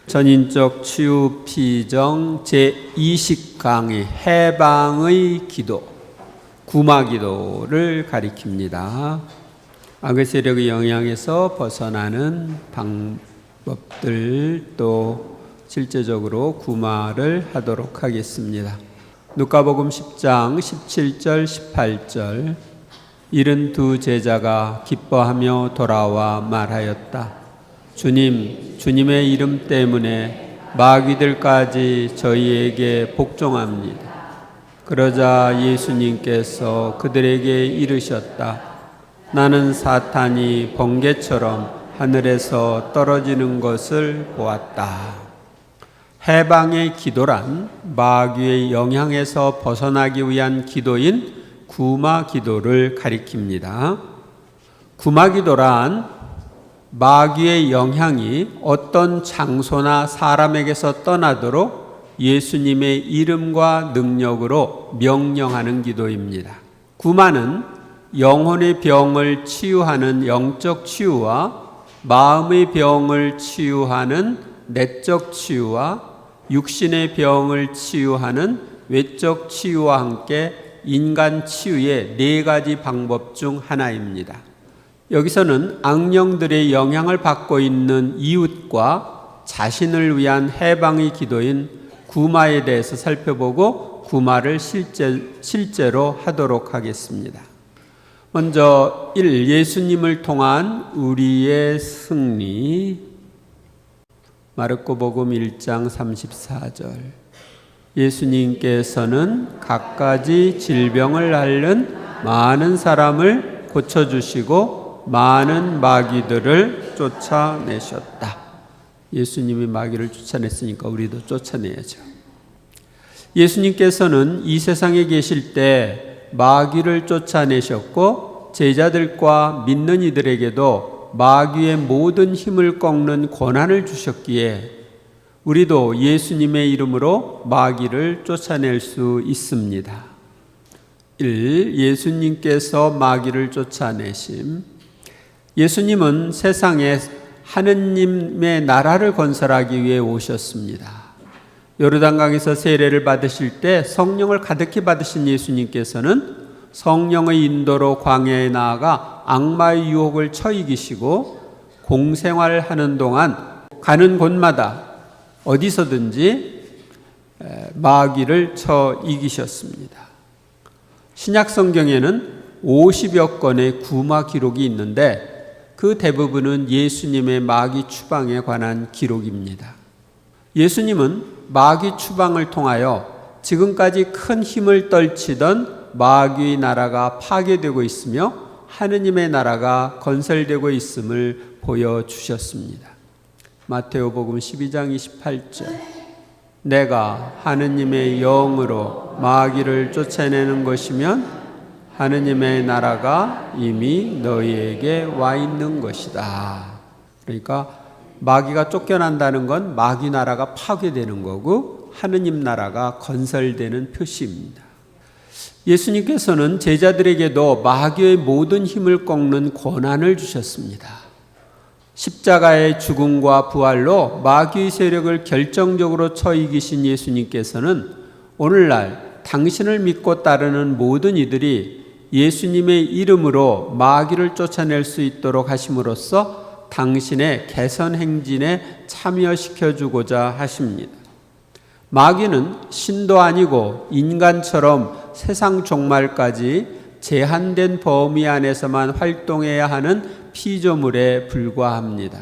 전인적 치유 피정 제20강의 해방의 기도, 구마 기도를 가리킵니다. 악의 세력의 영향에서 벗어나는 방법들, 또 실제적으로 구마를 하도록 하겠습니다. 누가복음 10장 17절 18절. 72 제자가 기뻐하며 돌아와 말하였다. 주님, 주님의 이름 때문에 마귀들까지 저희에게 복종합니다. 그러자 예수님께서 그들에게 이르셨다. 나는 사탄이 번개처럼 하늘에서 떨어지는 것을 보았다. 해방의 기도란 마귀의 영향에서 벗어나기 위한 기도인 구마 기도를 가리킵니다. 구마 기도란 마귀의 영향이 어떤 장소나 사람에게서 떠나도록 예수님의 이름과 능력으로 명령하는 기도입니다. 구마는 영혼의 병을 치유하는 영적 치유와 마음의 병을 치유하는 내적 치유와 육신의 병을 치유하는 외적 치유와 함께 인간 치유의 4가지 방법 중 하나입니다. 여기서는 악령들의 영향을 받고 있는 이웃과 자신을 위한 해방의 기도인 구마에 대해서 살펴보고 구마를 실제로 하도록 하겠습니다. 먼저 1. 예수님을 통한 우리의 승리. 마르코복음 1장 34절. 예수님께서는 갖가지 질병을 앓는 많은 사람을 고쳐주시고 많은 마귀들을 쫓아내셨다. 예수님이 마귀를 쫓아냈으니까 우리도 쫓아내야죠. 예수님께서는 이 세상에 계실 때 마귀를 쫓아내셨고 제자들과 믿는 이들에게도 마귀의 모든 힘을 꺾는 권한을 주셨기에 우리도 예수님의 이름으로 마귀를 쫓아낼 수 있습니다. 1. 예수님께서 마귀를 쫓아내심. 예수님은 세상에 하느님의 나라를 건설하기 위해 오셨습니다. 요르단강에서 세례를 받으실 때 성령을 가득히 받으신 예수님께서는 성령의 인도로 광야에 나아가 악마의 유혹을 쳐 이기시고 공생활하는 동안 가는 곳마다 어디서든지 마귀를 쳐 이기셨습니다. 신약 성경에는 50여 건의 구마 기록이 있는데 그 대부분은 예수님의 마귀 추방에 관한 기록입니다. 예수님은 마귀 추방을 통하여 지금까지 큰 힘을 떨치던 마귀의 나라가 파괴되고 있으며 하느님의 나라가 건설되고 있음을 보여주셨습니다. 마태오복음 12장 28절. 내가 하느님의 영으로 마귀를 쫓아내는 것이면 하느님의 나라가 이미 너희에게 와 있는 것이다. 그러니까 마귀가 쫓겨난다는 건 마귀 나라가 파괴되는 거고 하느님 나라가 건설되는 표시입니다. 예수님께서는 제자들에게도 마귀의 모든 힘을 꺾는 권한을 주셨습니다. 십자가의 죽음과 부활로 마귀의 세력을 결정적으로 쳐 이기신 예수님께서는 오늘날 당신을 믿고 따르는 모든 이들이 예수님의 이름으로 마귀를 쫓아낼 수 있도록 하심으로써 당신의 개선 행진에 참여시켜주고자 하십니다. 마귀는 신도 아니고 인간처럼 세상 종말까지 제한된 범위 안에서만 활동해야 하는 피조물에 불과합니다.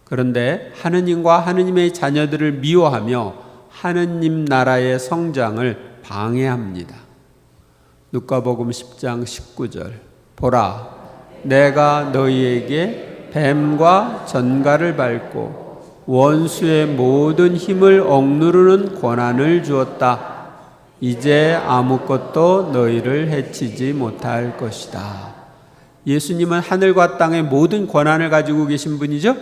그런데 하느님과 하느님의 자녀들을 미워하며 하느님 나라의 성장을 방해합니다. 누가복음 10장 19절. 보라, 내가 너희에게 뱀과 전갈을 밟고 원수의 모든 힘을 억누르는 권한을 주었다. 이제 아무것도 너희를 해치지 못할 것이다. 예수님은 하늘과 땅의 모든 권한을 가지고 계신 분이죠?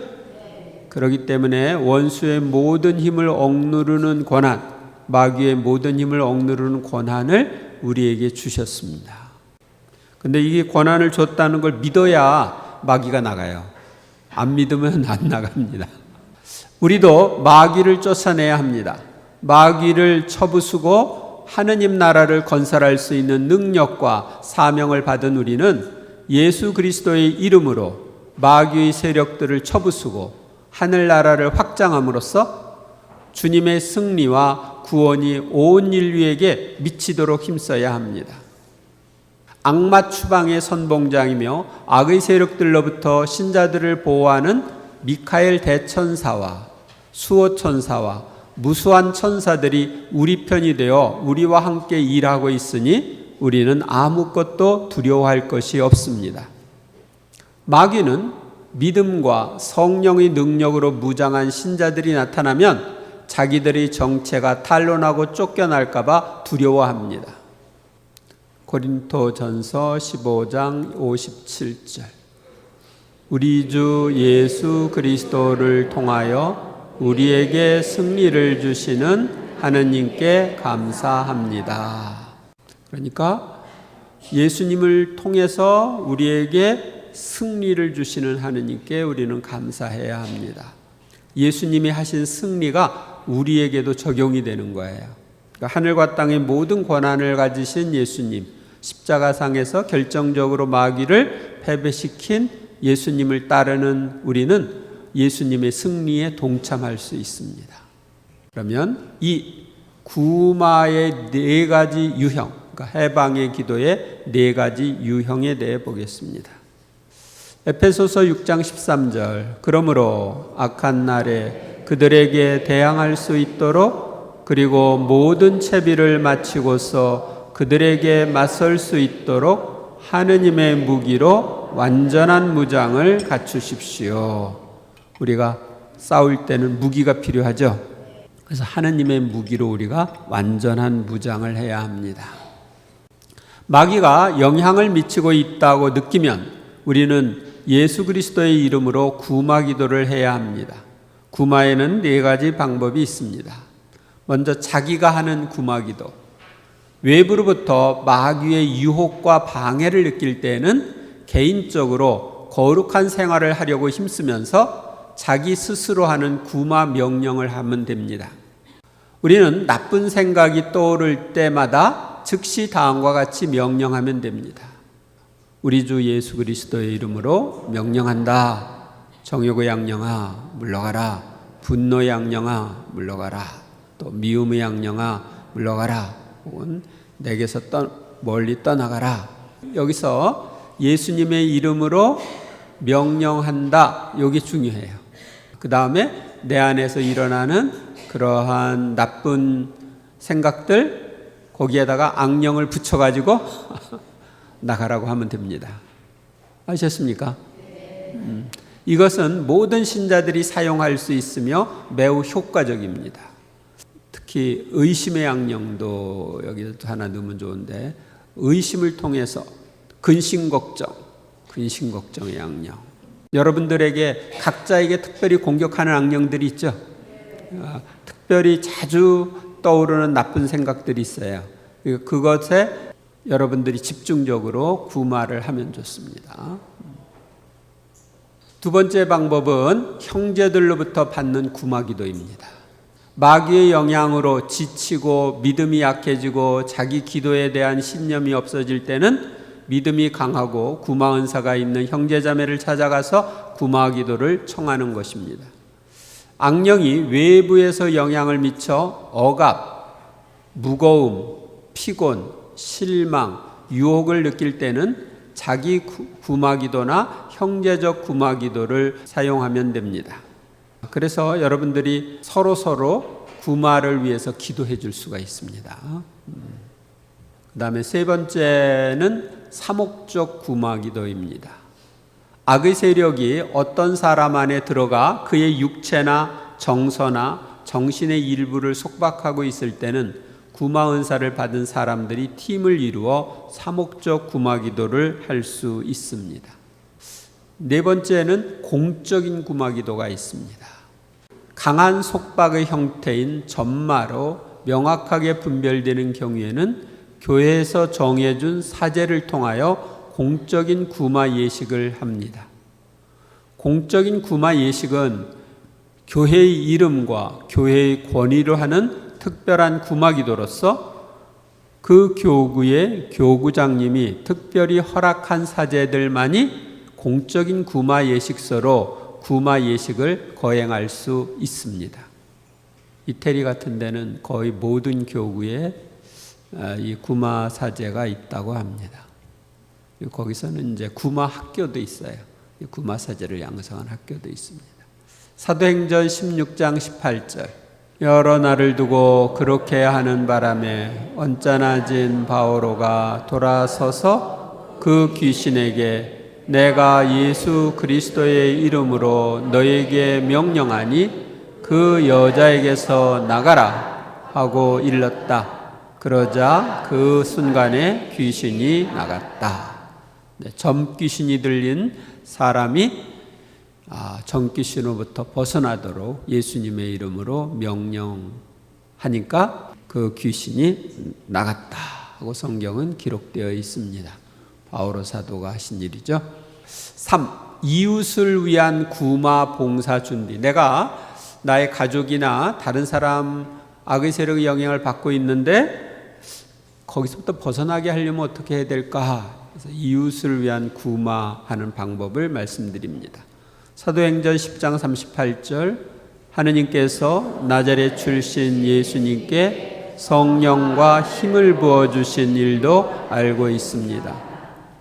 그렇기 때문에 원수의 모든 힘을 억누르는 권한, 마귀의 모든 힘을 억누르는 권한을 우리에게 주셨습니다. 근데 이게 권한을 줬다는 걸 믿어야 마귀가 나가요. 안 믿으면 안 나갑니다. 우리도 마귀를 쫓아내야 합니다. 마귀를 쳐부수고 하느님 나라를 건설할 수 있는 능력과 사명을 받은 우리는 예수 그리스도의 이름으로 마귀의 세력들을 쳐부수고 하늘나라를 확장함으로써 주님의 승리와 구원이 온 인류에게 미치도록 힘써야 합니다. 악마 추방의 선봉장이며 악의 세력들로부터 신자들을 보호하는 미카엘 대천사와 수호천사와 무수한 천사들이 우리 편이 되어 우리와 함께 일하고 있으니 우리는 아무것도 두려워할 것이 없습니다. 마귀는 믿음과 성령의 능력으로 무장한 신자들이 나타나면 자기들의 정체가 탄로나고 쫓겨날까 봐 두려워합니다. 고린도전서 15장 57절. 우리 주 예수 그리스도를 통하여 우리에게 승리를 주시는 하느님께 감사합니다. 그러니까 예수님을 통해서 우리에게 승리를 주시는 하느님께 우리는 감사해야 합니다. 예수님이 하신 승리가 우리에게도 적용이 되는 거예요. 그러니까 하늘과 땅의 모든 권한을 가지신 예수님, 십자가상에서 결정적으로 마귀를 패배시킨 예수님을 따르는 우리는 예수님의 승리에 동참할 수 있습니다. 그러면 이 구마의 4가지 유형, 그러니까 해방의 기도의 4가지 유형에 대해 보겠습니다. 에베소서 6장 13절. 그러므로 악한 날에 그들에게 대항할 수 있도록 그리고 모든 채비를 마치고서 그들에게 맞설 수 있도록 하느님의 무기로 완전한 무장을 갖추십시오. 우리가 싸울 때는 무기가 필요하죠. 그래서 하느님의 무기로 우리가 완전한 무장을 해야 합니다. 마귀가 영향을 미치고 있다고 느끼면 우리는 예수 그리스도의 이름으로 구마 기도를 해야 합니다. 구마에는 4가지 방법이 있습니다. 먼저 자기가 하는 구마 기도. 외부로부터 마귀의 유혹과 방해를 느낄 때는 개인적으로 거룩한 생활을 하려고 힘쓰면서 자기 스스로 하는 구마 명령을 하면 됩니다. 우리는 나쁜 생각이 떠오를 때마다 즉시 다음과 같이 명령하면 됩니다. 우리 주 예수 그리스도의 이름으로 명령한다. 정욕의 양령아 물러가라. 분노의 양령아 물러가라. 또 미움의 양령아 물러가라. 혹은 내게서 멀리 떠나가라. 여기서 예수님의 이름으로 명령한다. 이게 중요해요. 그 다음에 내 안에서 일어나는 그러한 나쁜 생각들 거기에다가 악령을 붙여가지고 나가라고 하면 됩니다. 아셨습니까? 이것은 모든 신자들이 사용할 수 있으며 매우 효과적입니다. 특히 의심의 악령도 여기서 하나 넣으면 좋은데 의심을 통해서 근심걱정의 악령. 여러분들에게 각자에게 특별히 공격하는 악령들이 있죠. 특별히 자주 떠오르는 나쁜 생각들이 있어요. 그것에 여러분들이 집중적으로 구마를 하면 좋습니다. 두 번째 방법은 형제들로부터 받는 구마 기도입니다. 마귀의 영향으로 지치고 믿음이 약해지고 자기 기도에 대한 신념이 없어질 때는 믿음이 강하고 구마 은사가 있는 형제자매를 찾아가서 구마 기도를 청하는 것입니다. 악령이 외부에서 영향을 미쳐 억압, 무거움, 피곤, 실망, 유혹을 느낄 때는 자기 구마 기도나 형제적 구마 기도를 사용하면 됩니다. 그래서 여러분들이 서로 구마를 위해서 기도해 줄 수가 있습니다. 그 다음에 세 번째는 사목적 구마 기도입니다. 악의 세력이 어떤 사람 안에 들어가 그의 육체나 정서나 정신의 일부를 속박하고 있을 때는 구마 은사를 받은 사람들이 팀을 이루어 사목적 구마 기도를 할 수 있습니다. 네 번째는 공적인 구마 기도가 있습니다. 강한 속박의 형태인 전마로 명확하게 분별되는 경우에는 교회에서 정해준 사제를 통하여 공적인 구마 예식을 합니다. 공적인 구마 예식은 교회의 이름과 교회의 권위로 하는 특별한 구마기도로서 그 교구의 교구장님이 특별히 허락한 사제들만이 공적인 구마 예식서로 구마 예식을 거행할 수 있습니다. 이태리 같은 데는 거의 모든 교구에 이 구마 사제가 있다고 합니다. 거기서는 이제 구마 학교도 있어요. 구마 사제를 양성한 학교도 있습니다. 사도행전 16장 18절. 여러 날을 두고 그렇게 하는 바람에 언짢아진 바오로가 돌아서서 그 귀신에게 내가 예수 그리스도의 이름으로 너에게 명령하니 그 여자에게서 나가라 하고 일렀다. 그러자 그 순간에 귀신이 나갔다. 점귀신이 들린 사람이 점귀신으로부터 벗어나도록 예수님의 이름으로 명령하니까 그 귀신이 나갔다 하고 성경은 기록되어 있습니다. 바오로 사도가 하신 일이죠. 3. 이웃을 위한 구마 봉사 준비. 내가 나의 가족이나 다른 사람 악의 세력의 영향을 받고 있는데 거기서부터 벗어나게 하려면 어떻게 해야 될까? 그래서 이웃을 위한 구마하는 방법을 말씀드립니다. 사도행전 10장 38절. 하느님께서 나자렛 출신 예수님께 성령과 힘을 부어주신 일도 알고 있습니다.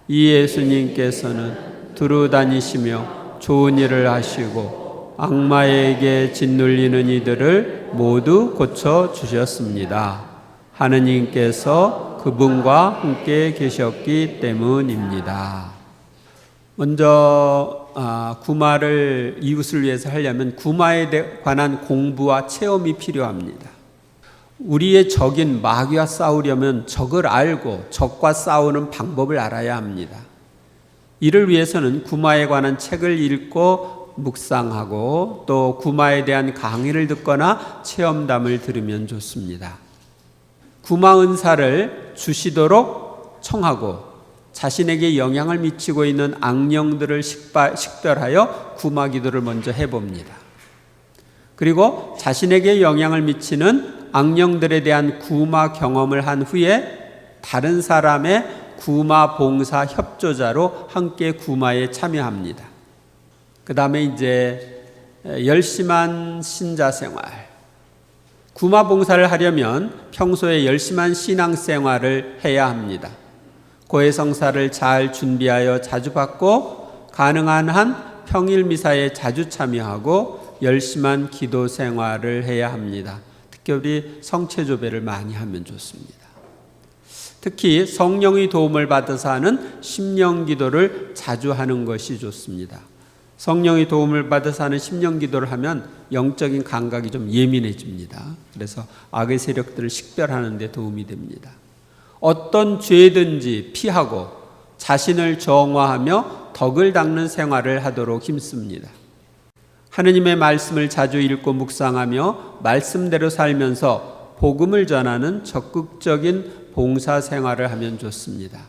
이 예수님께서는 두루 다니시며 좋은 일을 하시고 악마에게 짓눌리는 이들을 모두 고쳐주셨습니다. 하느님께서 그분과 함께 계셨기 때문입니다. 먼저 구마를 이웃을 위해서 하려면 구마에 관한 공부와 체험이 필요합니다. 우리의 적인 마귀와 싸우려면 적을 알고 적과 싸우는 방법을 알아야 합니다. 이를 위해서는 구마에 관한 책을 읽고 묵상하고 또 구마에 대한 강의를 듣거나 체험담을 들으면 좋습니다. 구마 은사를 주시도록 청하고 자신에게 영향을 미치고 있는 악령들을 식별하여 구마 기도를 먼저 해봅니다. 그리고 자신에게 영향을 미치는 악령들에 대한 구마 경험을 한 후에 다른 사람의 구마 봉사 협조자로 함께 구마에 참여합니다. 그 다음에 이제 열심한 신자 생활. 구마 봉사를 하려면 평소에 열심한 신앙 생활을 해야 합니다. 고해성사를 잘 준비하여 자주 받고 가능한 한 평일 미사에 자주 참여하고 열심한 기도 생활을 해야 합니다. 특별히 성체조배를 많이 하면 좋습니다. 특히 성령의 도움을 받아서 하는 심령기도를 자주 하는 것이 좋습니다. 성령의 도움을 받아서 하는 심령기도를 하면 영적인 감각이 좀 예민해집니다. 그래서 악의 세력들을 식별하는 데 도움이 됩니다. 어떤 죄든지 피하고 자신을 정화하며 덕을 닦는 생활을 하도록 힘씁니다. 하느님의 말씀을 자주 읽고 묵상하며 말씀대로 살면서 복음을 전하는 적극적인 봉사 생활을 하면 좋습니다.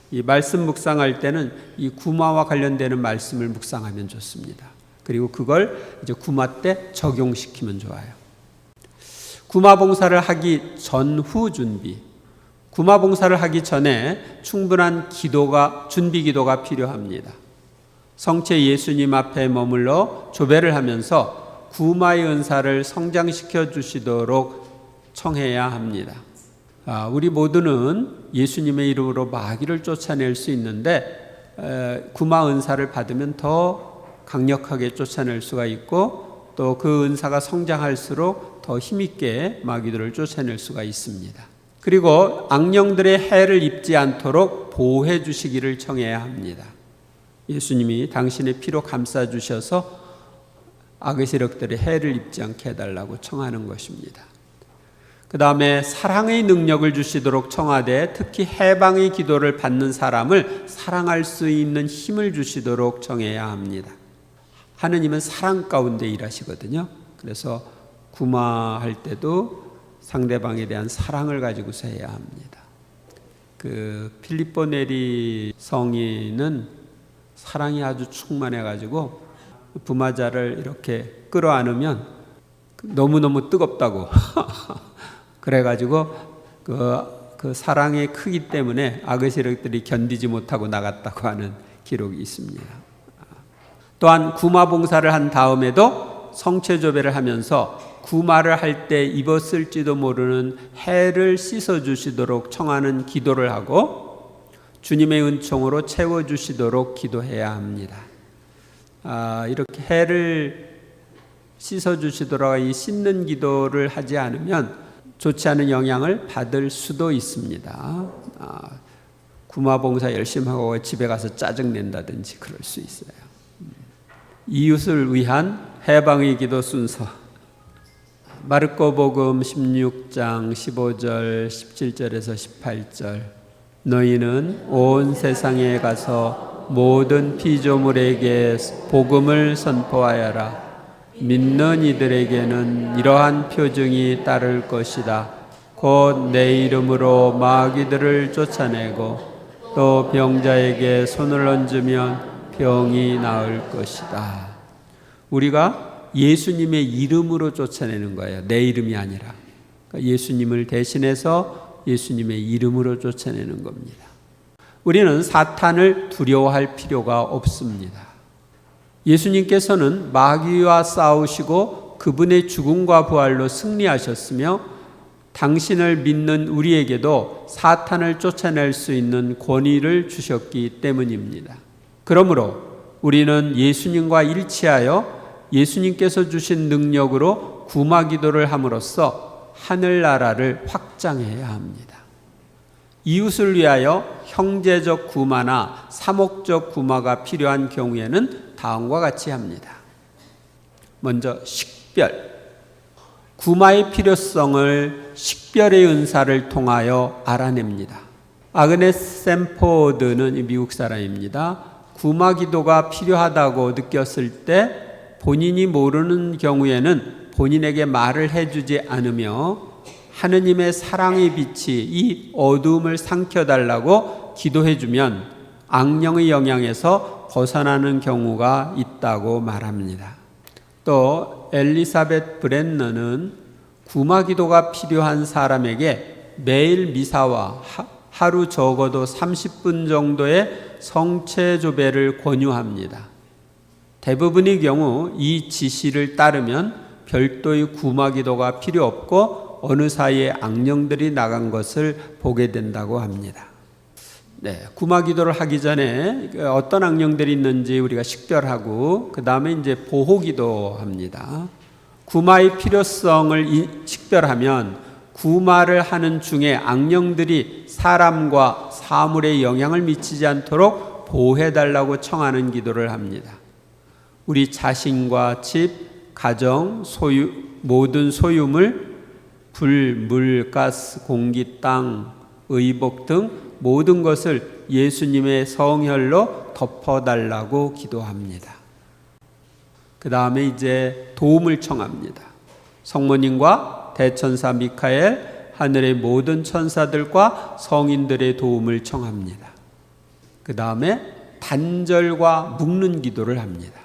이 말씀 묵상할 때는 이 구마와 관련되는 말씀을 묵상하면 좋습니다. 그리고 그걸 이제 구마 때 적용시키면 좋아요. 구마 봉사를 하기 전후 준비. 구마 봉사를 하기 전에 충분한 준비 기도가 필요합니다. 성체 예수님 앞에 머물러 조배를 하면서 구마의 은사를 성장시켜 주시도록 청해야 합니다. 우리 모두는 예수님의 이름으로 마귀를 쫓아낼 수 있는데 구마 은사를 받으면 더 강력하게 쫓아낼 수가 있고 또 그 은사가 성장할수록 더 힘있게 마귀들을 쫓아낼 수가 있습니다. 그리고 악령들의 해를 입지 않도록 보호해 주시기를 청해야 합니다. 예수님이 당신의 피로 감싸 주셔서 악의 세력들의 해를 입지 않게 해달라고 청하는 것입니다. 그 다음에 사랑의 능력을 주시도록 청하되 특히 해방의 기도를 받는 사람을 사랑할 수 있는 힘을 주시도록 청해야 합니다. 하느님은 사랑 가운데 일하시거든요. 그래서 구마할 때도 상대방에 대한 사랑을 가지고서 해야 합니다. 그 필리포 네리 성인은 사랑이 아주 충만해가지고 부마자를 이렇게 끌어안으면 너무너무 뜨겁다고 그래가지고 그 사랑의 크기 때문에 아그세력들이 견디지 못하고 나갔다고 하는 기록이 있습니다. 또한 구마 봉사를 한 다음에도 성체조배를 하면서 구마를 할 때 입었을지도 모르는 해를 씻어주시도록 청하는 기도를 하고 주님의 은총으로 채워주시도록 기도해야 합니다. 이렇게 해를 씻어주시도록 이 씻는 기도를 하지 않으면 좋지 않은 영향을 받을 수도 있습니다. 구마봉사 열심히 하고 집에 가서 짜증낸다든지 그럴 수 있어요. 이웃을 위한 해방의 기도 순서. 마르코복음 16장 15절 17절에서 18절. 너희는 온 세상에 가서 모든 피조물에게 복음을 선포하여라. 믿는 이들에게는 이러한 표징이 따를 것이다. 곧 내 이름으로 마귀들을 쫓아내고 또 병자에게 손을 얹으면 병이 나을 것이다. 우리가 예수님의 이름으로 쫓아내는 거예요. 내 이름이 아니라. 그러니까 예수님을 대신해서 예수님의 이름으로 쫓아내는 겁니다. 우리는 사탄을 두려워할 필요가 없습니다. 예수님께서는 마귀와 싸우시고 그분의 죽음과 부활로 승리하셨으며 당신을 믿는 우리에게도 사탄을 쫓아낼 수 있는 권위를 주셨기 때문입니다. 그러므로 우리는 예수님과 일치하여 예수님께서 주신 능력으로 구마 기도를 함으로써 하늘나라를 확장해야 합니다. 이웃을 위하여 형제적 구마나 사목적 구마가 필요한 경우에는 다음과 같이 합니다. 먼저 식별. 구마의 필요성을 식별의 은사를 통하여 알아냅니다. 아그네스 샘포드는 미국 사람입니다. 구마 기도가 필요하다고 느꼈을 때 본인이 모르는 경우에는 본인에게 말을 해주지 않으며 하느님의 사랑의 빛이 이 어두움을 삼켜달라고 기도해주면 악령의 영향에서 벗어나는 경우가 있다고 말합니다. 또 엘리사벳 브랜너는 구마 기도가 필요한 사람에게 매일 미사와 하루 적어도 30분 정도의 성체조배를 권유합니다. 대부분의 경우 이 지시를 따르면 별도의 구마 기도가 필요 없고 어느 사이에 악령들이 나간 것을 보게 된다고 합니다. 구마 기도를 하기 전에 어떤 악령들이 있는지 우리가 식별하고 그 다음에 이제 보호 기도합니다. 구마의 필요성을 식별하면 구마를 하는 중에 악령들이 사람과 사물에 영향을 미치지 않도록 보호해달라고 청하는 기도를 합니다. 우리 자신과 집, 가정, 소유, 모든 소유물, 불, 물, 가스, 공기, 땅, 의복 등 모든 것을 예수님의 성혈로 덮어달라고 기도합니다. 그 다음에 이제 도움을 청합니다. 성모님과 대천사 미카엘, 하늘의 모든 천사들과 성인들의 도움을 청합니다. 그 다음에 단절과 묶는 기도를 합니다.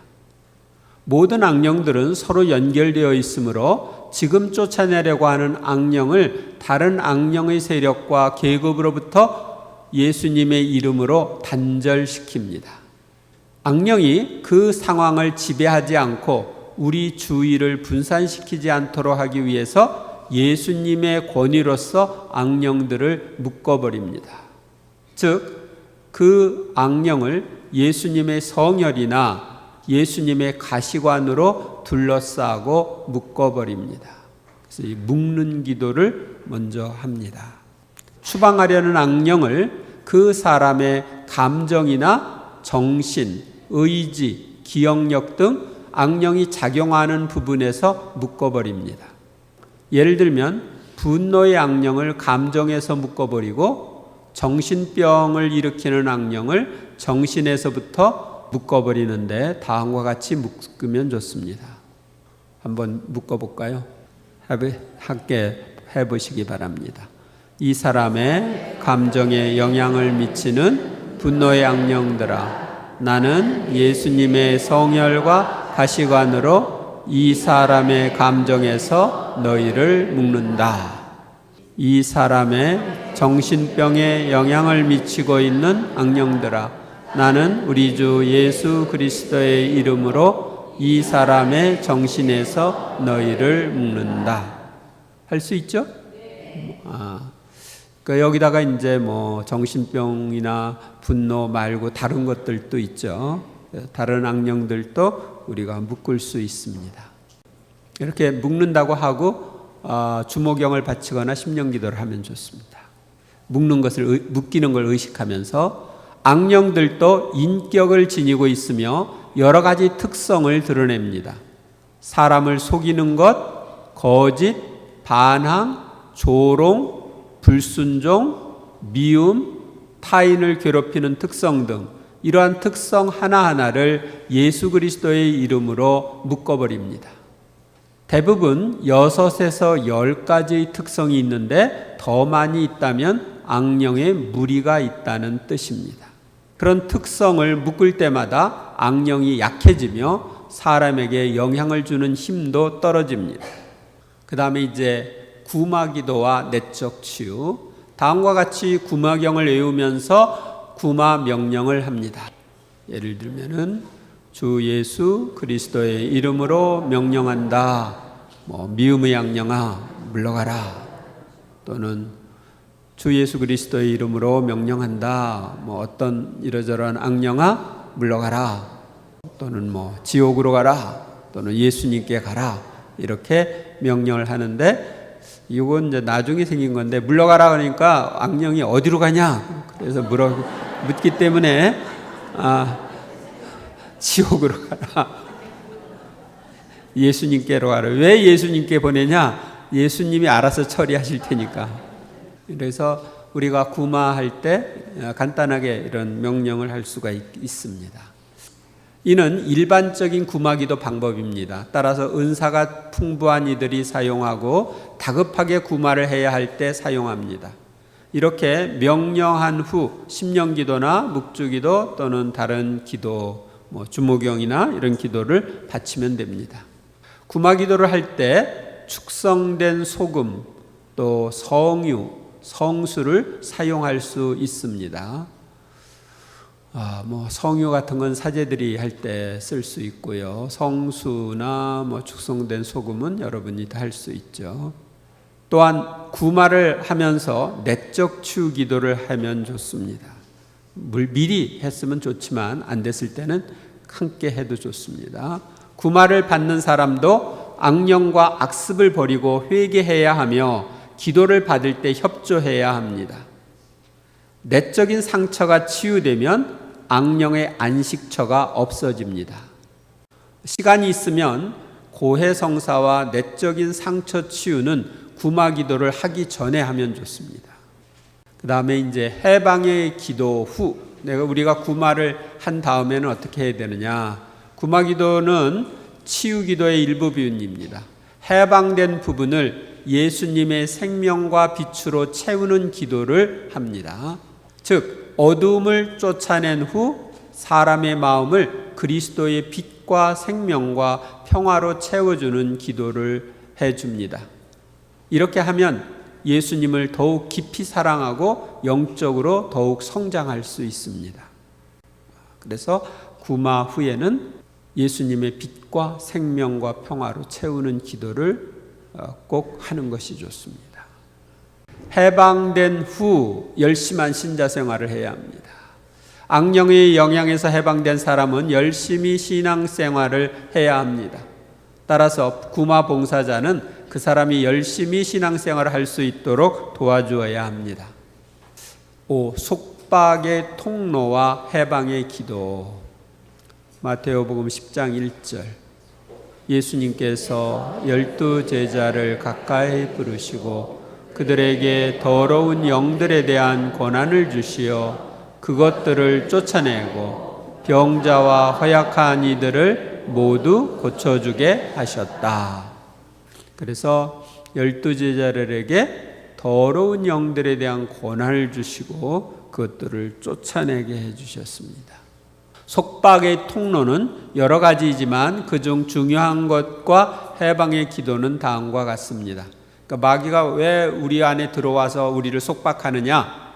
모든 악령들은 서로 연결되어 있으므로 지금 쫓아내려고 하는 악령을 다른 악령의 세력과 계급으로부터 예수님의 이름으로 단절시킵니다. 악령이 그 상황을 지배하지 않고 우리 주위를 분산시키지 않도록 하기 위해서 예수님의 권위로서 악령들을 묶어버립니다. 즉, 그 악령을 예수님의 성혈이나 예수님의 가시관으로 둘러싸고 묶어버립니다. 그래서 이 묶는 기도를 먼저 합니다. 추방하려는 악령을 그 사람의 감정이나 정신, 의지, 기억력 등 악령이 작용하는 부분에서 묶어버립니다. 예를 들면 분노의 악령을 감정에서 묶어버리고 정신병을 일으키는 악령을 정신에서부터 묶어버리는데 다음과 같이 묶으면 좋습니다. 한번 묶어볼까요? 함께 해보시기 바랍니다. 이 사람의 감정에 영향을 미치는 분노의 악령들아, 나는 예수님의 성혈과 가시관으로 이 사람의 감정에서 너희를 묶는다. 이 사람의 정신병에 영향을 미치고 있는 악령들아, 나는 우리 주 예수 그리스도의 이름으로 이 사람의 정신에서 너희를 묶는다. 할 수 있죠? 그러니까 여기다가 이제 뭐 정신병이나 분노 말고 다른 것들도 있죠. 다른 악령들도 우리가 묶을 수 있습니다. 이렇게 묶는다고 하고 주모경을 바치거나 심령기도를 하면 좋습니다. 묶이는 걸 의식하면서 악령들도 인격을 지니고 있으며 여러 가지 특성을 드러냅니다. 사람을 속이는 것, 거짓, 반항, 조롱, 불순종, 미움, 타인을 괴롭히는 특성 등 이러한 특성 하나하나를 예수 그리스도의 이름으로 묶어버립니다. 대부분 6에서 10가지의 특성이 있는데 더 많이 있다면 악령의 무리가 있다는 뜻입니다. 그런 특성을 묶을 때마다 악령이 약해지며 사람에게 영향을 주는 힘도 떨어집니다. 그 다음에 이제 구마기도와 내적 치유. 다음과 같이 구마경을 외우면서 구마 명령을 합니다. 예를 들면은 주 예수 그리스도의 이름으로 명령한다. 미움의 악령아 물러가라. 또는 주 예수 그리스도의 이름으로 명령한다. 어떤 이러저러한 악령아 물러가라. 또는 지옥으로 가라. 또는 예수님께 가라. 이렇게 명령을 하는데 이건 이제 나중에 생긴 건데 물러가라 그러니까 악령이 어디로 가냐? 그래서 묻기 때문에 지옥으로 가라. 예수님께로 가라. 왜 예수님께 보내냐? 예수님이 알아서 처리하실 테니까. 그래서 우리가 구마할 때 간단하게 이런 명령을 할 수가 있습니다. 이는 일반적인 구마기도 방법입니다. 따라서 은사가 풍부한 이들이 사용하고 다급하게 구마를 해야 할 때 사용합니다. 이렇게 명령한 후 심령기도나 묵주기도 또는 다른 기도, 주모경이나 이런 기도를 바치면 됩니다. 구마기도를 할 때 축성된 소금, 또 성유, 성수를 사용할 수 있습니다. 성유 같은 건 사제들이 할 때 쓸 수 있고요. 성수나 축성된 소금은 여러분이 다 할 수 있죠. 또한 구마를 하면서 내적 치유 기도를 하면 좋습니다. 미리 했으면 좋지만 안 됐을 때는 함께 해도 좋습니다. 구마를 받는 사람도 악령과 악습을 버리고 회개해야 하며 기도를 받을 때 협조해야 합니다. 내적인 상처가 치유되면 악령의 안식처가 없어집니다. 시간이 있으면 고해성사와 내적인 상처 치유는 구마 기도를 하기 전에 하면 좋습니다. 그 다음에 이제 해방의 기도 후, 우리가 구마를 한 다음에는 어떻게 해야 되느냐? 구마 기도는 치유 기도의 일부 비율입니다. 해방된 부분을 예수님의 생명과 빛으로 채우는 기도를 합니다. 즉 어두움을 쫓아낸 후 사람의 마음을 그리스도의 빛과 생명과 평화로 채워주는 기도를 해줍니다. 이렇게 하면 예수님을 더욱 깊이 사랑하고 영적으로 더욱 성장할 수 있습니다. 그래서 구마 후에는 예수님의 빛과 생명과 평화로 채우는 기도를 꼭 하는 것이 좋습니다. 해방된 후 열심한 신자 생활을 해야 합니다. 악령의 영향에서 해방된 사람은 열심히 신앙 생활을 해야 합니다. 따라서 구마 봉사자는 그 사람이 열심히 신앙 생활을 할 수 있도록 도와주어야 합니다. 5. 속박의 통로와 해방의 기도. 마태오복음 10장 1절. 예수님께서 12 제자를 가까이 부르시고 그들에게 더러운 영들에 대한 권한을 주시어 그것들을 쫓아내고 병자와 허약한 이들을 모두 고쳐주게 하셨다. 그래서 12 제자들에게 더러운 영들에 대한 권한을 주시고 그것들을 쫓아내게 해주셨습니다. 속박의 통로는 여러 가지이지만 그중 중요한 것과 해방의 기도는 다음과 같습니다. 그러니까 마귀가 왜 우리 안에 들어와서 우리를 속박하느냐,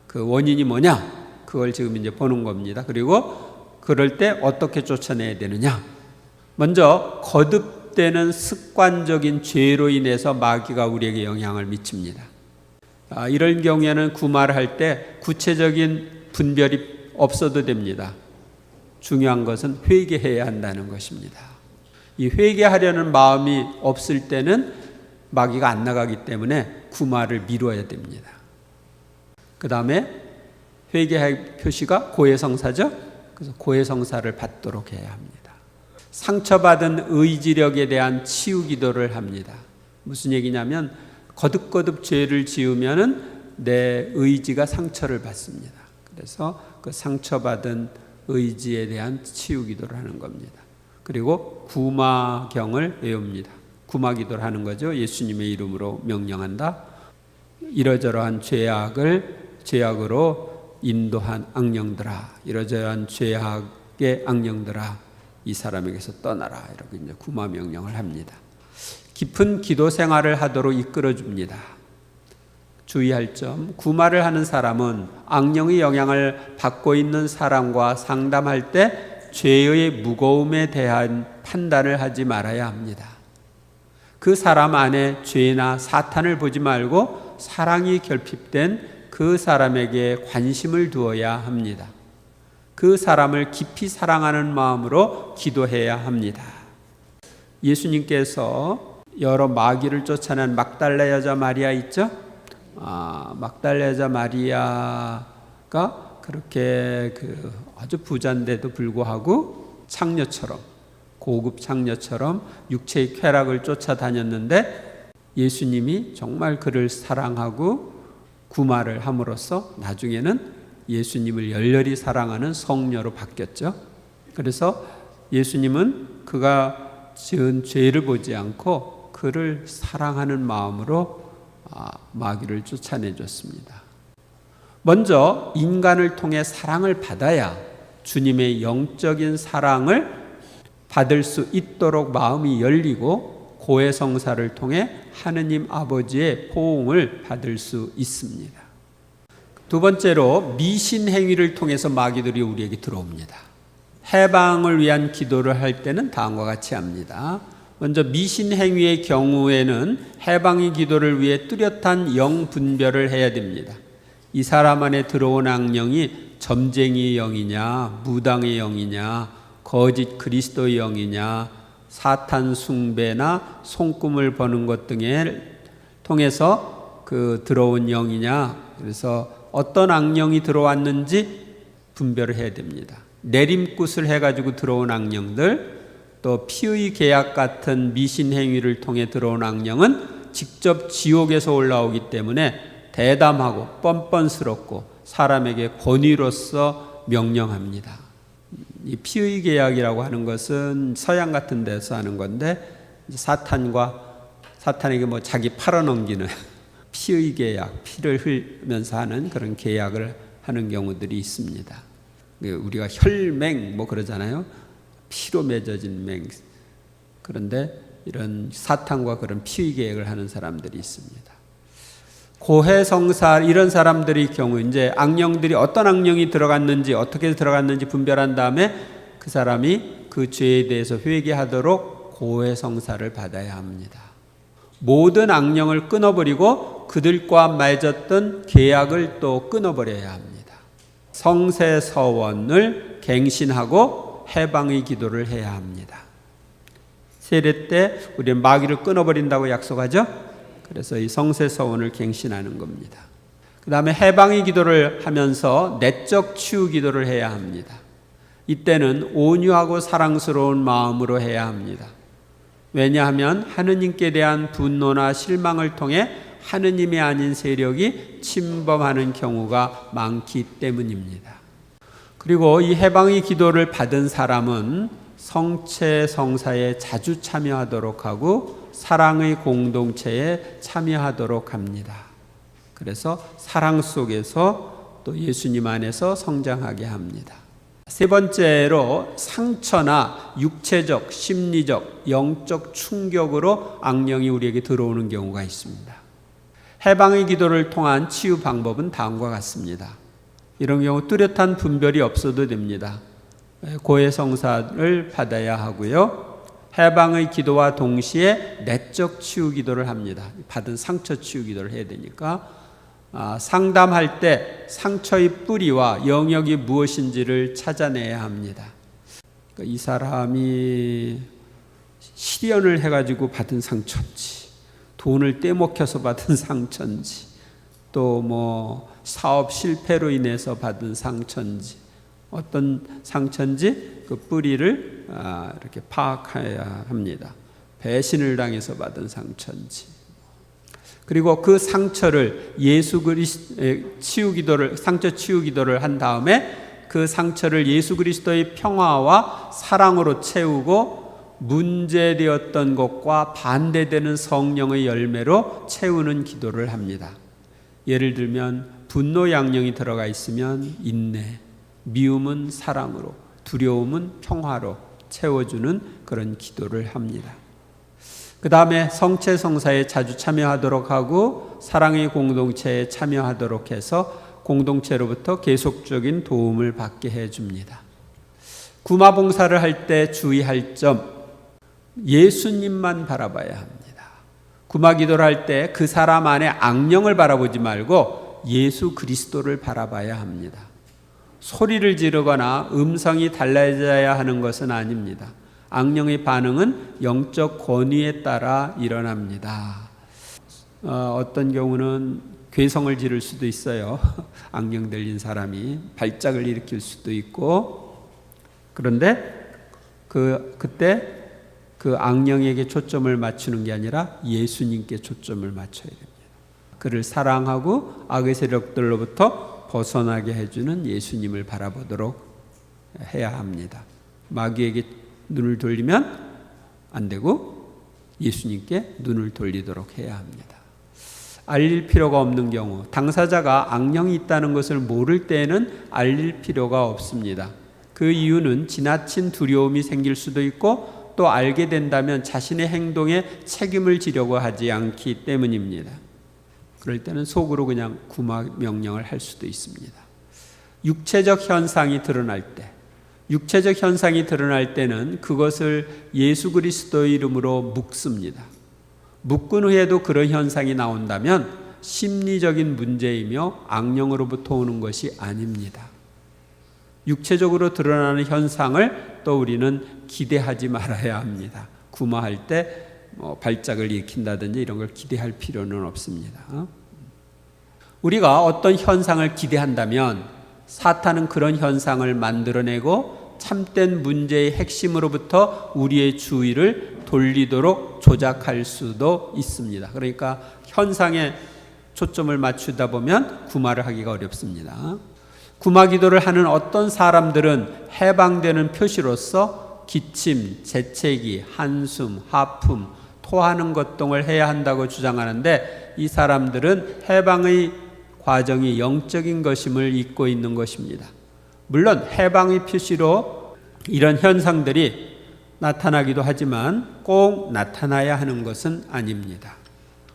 그 원인이 뭐냐, 그걸 지금 이제 보는 겁니다. 그리고 그럴 때 어떻게 쫓아내야 되느냐. 먼저 거듭되는 습관적인 죄로 인해서 마귀가 우리에게 영향을 미칩니다. 이런 경우에는 구마를 할 때 구체적인 분별이 없어도 됩니다. 중요한 것은 회개해야 한다는 것입니다. 이 회개하려는 마음이 없을 때는 마귀가 안 나가기 때문에 구마를 미뤄야 됩니다. 그 다음에 회개의 표시가 고해성사죠. 그래서 고해성사를 받도록 해야 합니다. 상처받은 의지력에 대한 치유 기도를 합니다. 무슨 얘기냐면 거듭거듭 죄를 지으면 내 의지가 상처를 받습니다. 그래서 그 상처받은 의지에 대한 치유 기도를 하는 겁니다. 그리고 구마경을 외웁니다. 구마 기도를 하는 거죠. 예수님의 이름으로 명령한다. 이러저러한 죄악으로 인도한 악령들아, 이러저러한 죄악의 악령들아, 이 사람에게서 떠나라. 이렇게 이제 구마 명령을 합니다. 깊은 기도 생활을 하도록 이끌어 줍니다. 주의할 점, 구마를 하는 사람은 악령의 영향을 받고 있는 사람과 상담할 때 죄의 무거움에 대한 판단을 하지 말아야 합니다. 그 사람 안에 죄나 사탄을 보지 말고 사랑이 결핍된 그 사람에게 관심을 두어야 합니다. 그 사람을 깊이 사랑하는 마음으로 기도해야 합니다. 예수님께서 여러 마귀를 쫓아낸 막달라 여자 마리아 있죠? 막달라 여자 마리아가 그렇게 아주 부자인데도 불구하고 창녀처럼, 고급 창녀처럼 육체의 쾌락을 쫓아다녔는데 예수님이 정말 그를 사랑하고 구마를 함으로써 나중에는 예수님을 열렬히 사랑하는 성녀로 바뀌었죠. 그래서 예수님은 그가 지은 죄를 보지 않고 그를 사랑하는 마음으로 마귀를 쫓아내줬습니다. 먼저 인간을 통해 사랑을 받아야 주님의 영적인 사랑을 받을 수 있도록 마음이 열리고 고해성사를 통해 하느님 아버지의 포옹을 받을 수 있습니다. 두 번째로 미신 행위를 통해서 마귀들이 우리에게 들어옵니다. 해방을 위한 기도를 할 때는 다음과 같이 합니다. 먼저 미신 행위의 경우에는 해방의 기도를 위해 뚜렷한 영 분별을 해야 됩니다. 이 사람 안에 들어온 악령이 점쟁이의 영이냐, 무당의 영이냐, 거짓 그리스도의 영이냐, 사탄 숭배나 손금을 버는 것 등을 통해서 그 들어온 영이냐, 그래서 어떤 악령이 들어왔는지 분별을 해야 됩니다. 내림굿을 해가지고 들어온 악령들, 또 피의 계약 같은 미신 행위를 통해 들어온 악령은 직접 지옥에서 올라오기 때문에 대담하고 뻔뻔스럽고 사람에게 권위로서 명령합니다. 이 피의 계약이라고 하는 것은 서양 같은 데서 하는 건데 사탄에게 자기 팔아넘기는 피의 계약, 피를 흘면서 하는 그런 계약을 하는 경우들이 있습니다. 우리가 혈맹 그러잖아요. 피로 맺어진 맹. 그런데 이런 사탄과 그런 피의 계획을 하는 사람들이 있습니다. 고해성사 이런 사람들의 경우 이제 악령들이 어떤 악령이 들어갔는지 어떻게 들어갔는지 분별한 다음에 그 사람이 그 죄에 대해서 회개하도록 고해성사를 받아야 합니다. 모든 악령을 끊어버리고 그들과 맺었던 계약을 또 끊어버려야 합니다. 성세서원을 갱신하고 해방의 기도를 해야 합니다. 세례 때 우리는 마귀를 끊어버린다고 약속하죠. 그래서 이 성세서원을 갱신하는 겁니다. 그 다음에 해방의 기도를 하면서 내적 치유 기도를 해야 합니다. 이때는 온유하고 사랑스러운 마음으로 해야 합니다. 왜냐하면 하느님께 대한 분노나 실망을 통해 하느님이 아닌 세력이 침범하는 경우가 많기 때문입니다. 그리고 이 해방의 기도를 받은 사람은 성체 성사에 자주 참여하도록 하고 사랑의 공동체에 참여하도록 합니다. 그래서 사랑 속에서 또 예수님 안에서 성장하게 합니다. 세 번째로 상처나 육체적, 심리적, 영적 충격으로 악령이 우리에게 들어오는 경우가 있습니다. 해방의 기도를 통한 치유 방법은 다음과 같습니다. 이런 경우 뚜렷한 분별이 없어도 됩니다. 고해성사를 받아야 하고요. 해방의 기도와 동시에 내적 치유 기도를 합니다. 받은 상처 치유 기도를 해야 되니까 상담할 때 상처의 뿌리와 영역이 무엇인지를 찾아내야 합니다. 그러니까 이 사람이 실연을 해가지고 받은 상처인지, 돈을 떼먹혀서 받은 상처인지, 또 뭐 사업 실패로 인해서 받은 상처인지, 어떤 상처인지 그 뿌리를 이렇게 파악해야 합니다. 배신을 당해서 받은 상처인지. 그리고 그 상처를 상처 치유 기도를 한 다음에 그 상처를 예수 그리스도의 평화와 사랑으로 채우고 문제되었던 것과 반대되는 성령의 열매로 채우는 기도를 합니다. 예를 들면 분노 양령이 들어가 있으면 인내, 미움은 사랑으로, 두려움은 평화로 채워주는 그런 기도를 합니다. 그 다음에 성체 성사에 자주 참여하도록 하고 사랑의 공동체에 참여하도록 해서 공동체로부터 계속적인 도움을 받게 해줍니다. 구마봉사를 할 때 주의할 점, 예수님만 바라봐야 합니다. 구마기도를 할 때 그 사람 안에 악령을 바라보지 말고 예수 그리스도를 바라봐야 합니다. 소리를 지르거나 음성이 달라져야 하는 것은 아닙니다. 악령의 반응은 영적 권위에 따라 일어납니다. 어떤 경우는 괴성을 지를 수도 있어요. 악령 들린 사람이 발작을 일으킬 수도 있고, 그런데 그때 그 악령에게 초점을 맞추는 게 아니라 예수님께 초점을 맞춰야 됩니다. 그를 사랑하고 악의 세력들로부터 벗어나게 해주는 예수님을 바라보도록 해야 합니다. 마귀에게 눈을 돌리면 안 되고 예수님께 눈을 돌리도록 해야 합니다. 알릴 필요가 없는 경우, 당사자가 악령이 있다는 것을 모를 때에는 알릴 필요가 없습니다. 그 이유는 지나친 두려움이 생길 수도 있고 또 알게 된다면 자신의 행동에 책임을 지려고 하지 않기 때문입니다. 그럴 때는 속으로 그냥 구마 명령을 할 수도 있습니다. 육체적 현상이 드러날 때는 그것을 예수 그리스도의 이름으로 묶습니다. 묶은 후에도 그런 현상이 나온다면 심리적인 문제이며 악령으로부터 오는 것이 아닙니다. 육체적으로 드러나는 현상을 또 우리는 기대하지 말아야 합니다. 구마할 때 발작을 일으킨다든지 이런 걸 기대할 필요는 없습니다. 우리가 어떤 현상을 기대한다면 사탄은 그런 현상을 만들어내고 참된 문제의 핵심으로부터 우리의 주의를 돌리도록 조작할 수도 있습니다. 그러니까 현상에 초점을 맞추다 보면 구마를 하기가 어렵습니다. 구마 기도를 하는 어떤 사람들은 해방되는 표시로서 기침, 재채기, 한숨, 하품, 토하는 것 등을 해야 한다고 주장하는데 이 사람들은 해방의 과정이 영적인 것임을 잊고 있는 것입니다. 물론 해방의 표시로 이런 현상들이 나타나기도 하지만 꼭 나타나야 하는 것은 아닙니다.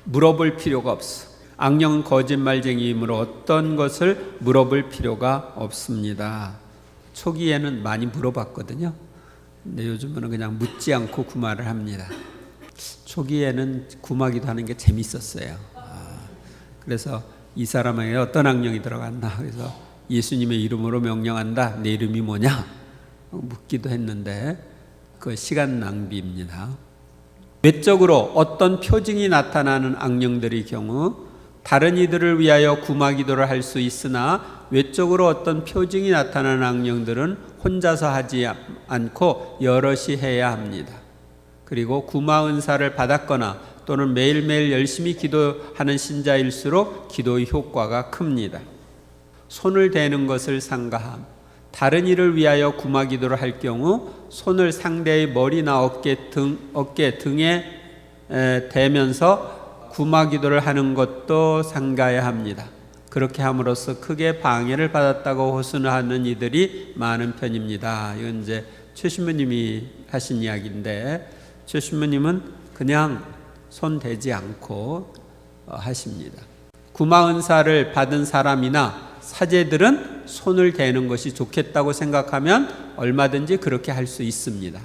물어볼 필요가 없어. 악령은 거짓말쟁이이므로 어떤 것을 물어볼 필요가 없습니다. 초기에는 많이 물어봤거든요. 근데 요즘은 그냥 묻지 않고 구마를 합니다. 초기에는 구마기도 하는 게 재밌었어요. 그래서 이 사람에게 어떤 악령이 들어갔나, 그래서 예수님의 이름으로 명령한다, 내 이름이 뭐냐 묻기도 했는데 그 시간 낭비입니다. 외적으로 어떤 표징이 나타나는 악령들의 경우 다른 이들을 위하여 구마 기도를 할 수 있으나 외적으로 어떤 표징이 나타나는 악령들은 혼자서 하지 않고 여럿이 해야 합니다. 그리고 구마 은사를 받았거나 또는 매일매일 열심히 기도하는 신자일수록 기도의 효과가 큽니다. 손을 대는 것을 삼가함. 다른 이를 위하여 구마 기도를 할 경우 손을 상대의 머리나 어깨 등에 대면서 구마 기도를 하는 것도 삼가야 합니다. 그렇게 함으로써 크게 방해를 받았다고 호소하는 이들이 많은 편입니다. 이건 이제 최 신부님이 하신 이야기인데, 최 신부님은 그냥 손 대지 않고 하십니다. 구마 은사를 받은 사람이나 사제들은 손을 대는 것이 좋겠다고 생각하면 얼마든지 그렇게 할 수 있습니다.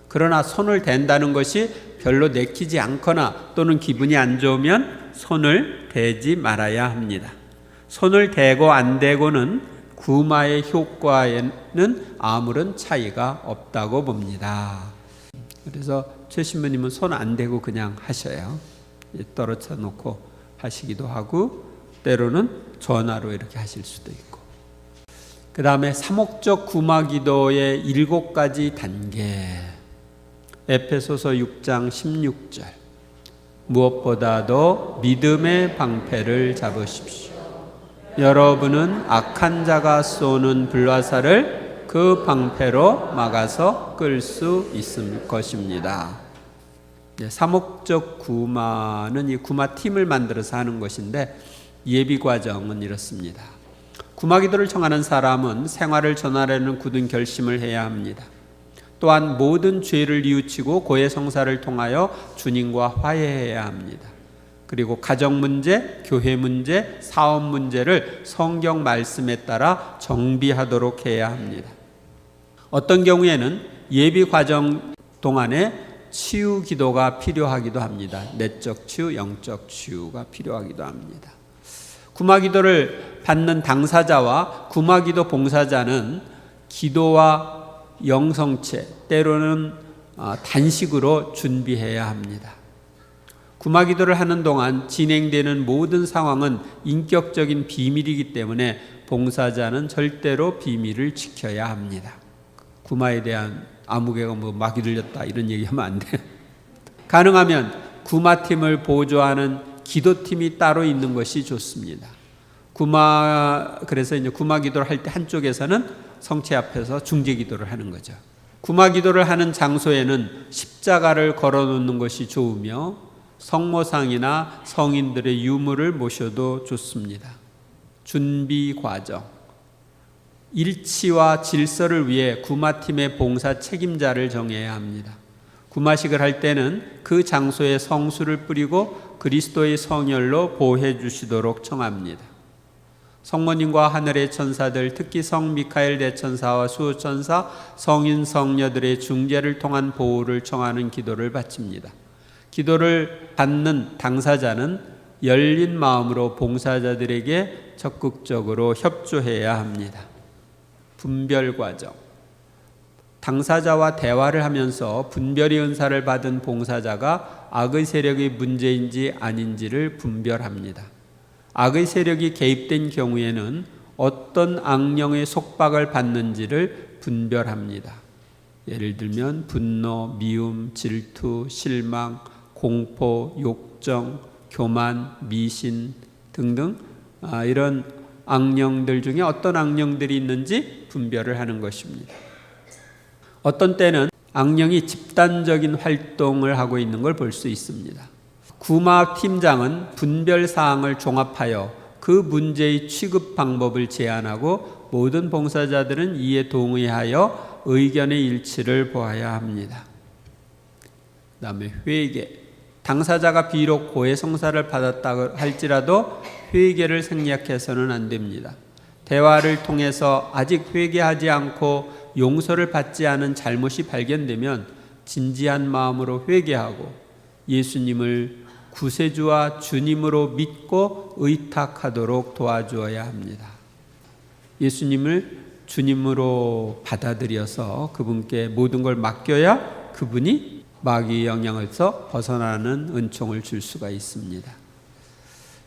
그러나 손을 댄다는 것이 별로 내키지 않거나 또는 기분이 안 좋으면 손을 대지 말아야 합니다. 손을 대고 안 대고는 구마의 효과에는 아무런 차이가 없다고 봅니다. 그래서 최 신부님은 손 안 대고 그냥 하셔요. 떨어져 놓고 하시기도 하고, 때로는 전화로 이렇게 하실 수도 있고. 그 다음에 사목적 구마 기도의 7가지 단계. 에베소서 6장 16절. 무엇보다도 믿음의 방패를 잡으십시오. 여러분은 악한 자가 쏘는 불화살을 그 방패로 막아서 끌 수 있을 것입니다. 사목적 구마는 이 구마팀을 만들어서 하는 것인데, 예비 과정은 이렇습니다. 구마 기도를 청하는 사람은 생활을 전환하려는 굳은 결심을 해야 합니다. 또한 모든 죄를 뉘우치고 고해 성사를 통하여 주님과 화해해야 합니다. 그리고 가정 문제, 교회 문제, 사업 문제를 성경 말씀에 따라 정비하도록 해야 합니다. 어떤 경우에는 예비 과정 동안에 치유 기도가 필요하기도 합니다. 내적 치유, 영적 치유가 필요하기도 합니다. 구마 기도를 받는 당사자와 구마 기도 봉사자는 기도와 영성체, 때로는 단식으로 준비해야 합니다. 구마 기도를 하는 동안 진행되는 모든 상황은 인격적인 비밀이기 때문에 봉사자는 절대로 비밀을 지켜야 합니다. 구마에 대한 아무개가 마귀 들렸다 이런 얘기하면 안 돼요. 가능하면 구마팀을 보조하는 기도팀이 따로 있는 것이 좋습니다. 그래서 이제 구마 기도를 할 때 한쪽에서는 성체 앞에서 중재 기도를 하는 거죠. 구마 기도를 하는 장소에는 십자가를 걸어 놓는 것이 좋으며 성모상이나 성인들의 유물을 모셔도 좋습니다. 준비 과정. 일치와 질서를 위해 구마팀의 봉사 책임자를 정해야 합니다. 구마식을 할 때는 그 장소에 성수를 뿌리고 그리스도의 성혈로 보호해 주시도록 청합니다. 성모님과 하늘의 천사들, 특히 성 미카엘 대천사와 수호천사, 성인 성녀들의 중재를 통한 보호를 청하는 기도를 바칩니다. 기도를 받는 당사자는 열린 마음으로 봉사자들에게 적극적으로 협조해야 합니다. 분별 과정. 당사자와 대화를 하면서 분별의 은사를 받은 봉사자가 악의 세력의 문제인지 아닌지를 분별합니다. 악의 세력이 개입된 경우에는 어떤 악령의 속박을 받는지를 분별합니다. 예를 들면 분노, 미움, 질투, 실망, 공포, 욕정, 교만, 미신 등등 이런 악령들 중에 어떤 악령들이 있는지 분별을 하는 것입니다. 어떤 때는 악령이 집단적인 활동을 하고 있는 걸 볼 수 있습니다. 구마 팀장은 분별 사항을 종합하여 그 문제의 취급 방법을 제안하고 모든 봉사자들은 이에 동의하여 의견의 일치를 보아야 합니다. 그 다음에 회개. 당사자가 비록 고해 성사를 받았다 할지라도 회개를 생략해서는 안 됩니다. 대화를 통해서 아직 회개하지 않고 용서를 받지 않은 잘못이 발견되면 진지한 마음으로 회개하고 예수님을 구세주와 주님으로 믿고 의탁하도록 도와주어야 합니다. 예수님을 주님으로 받아들여서 그분께 모든 걸 맡겨야 그분이 마귀의 영향에서 벗어나는 은총을 줄 수가 있습니다.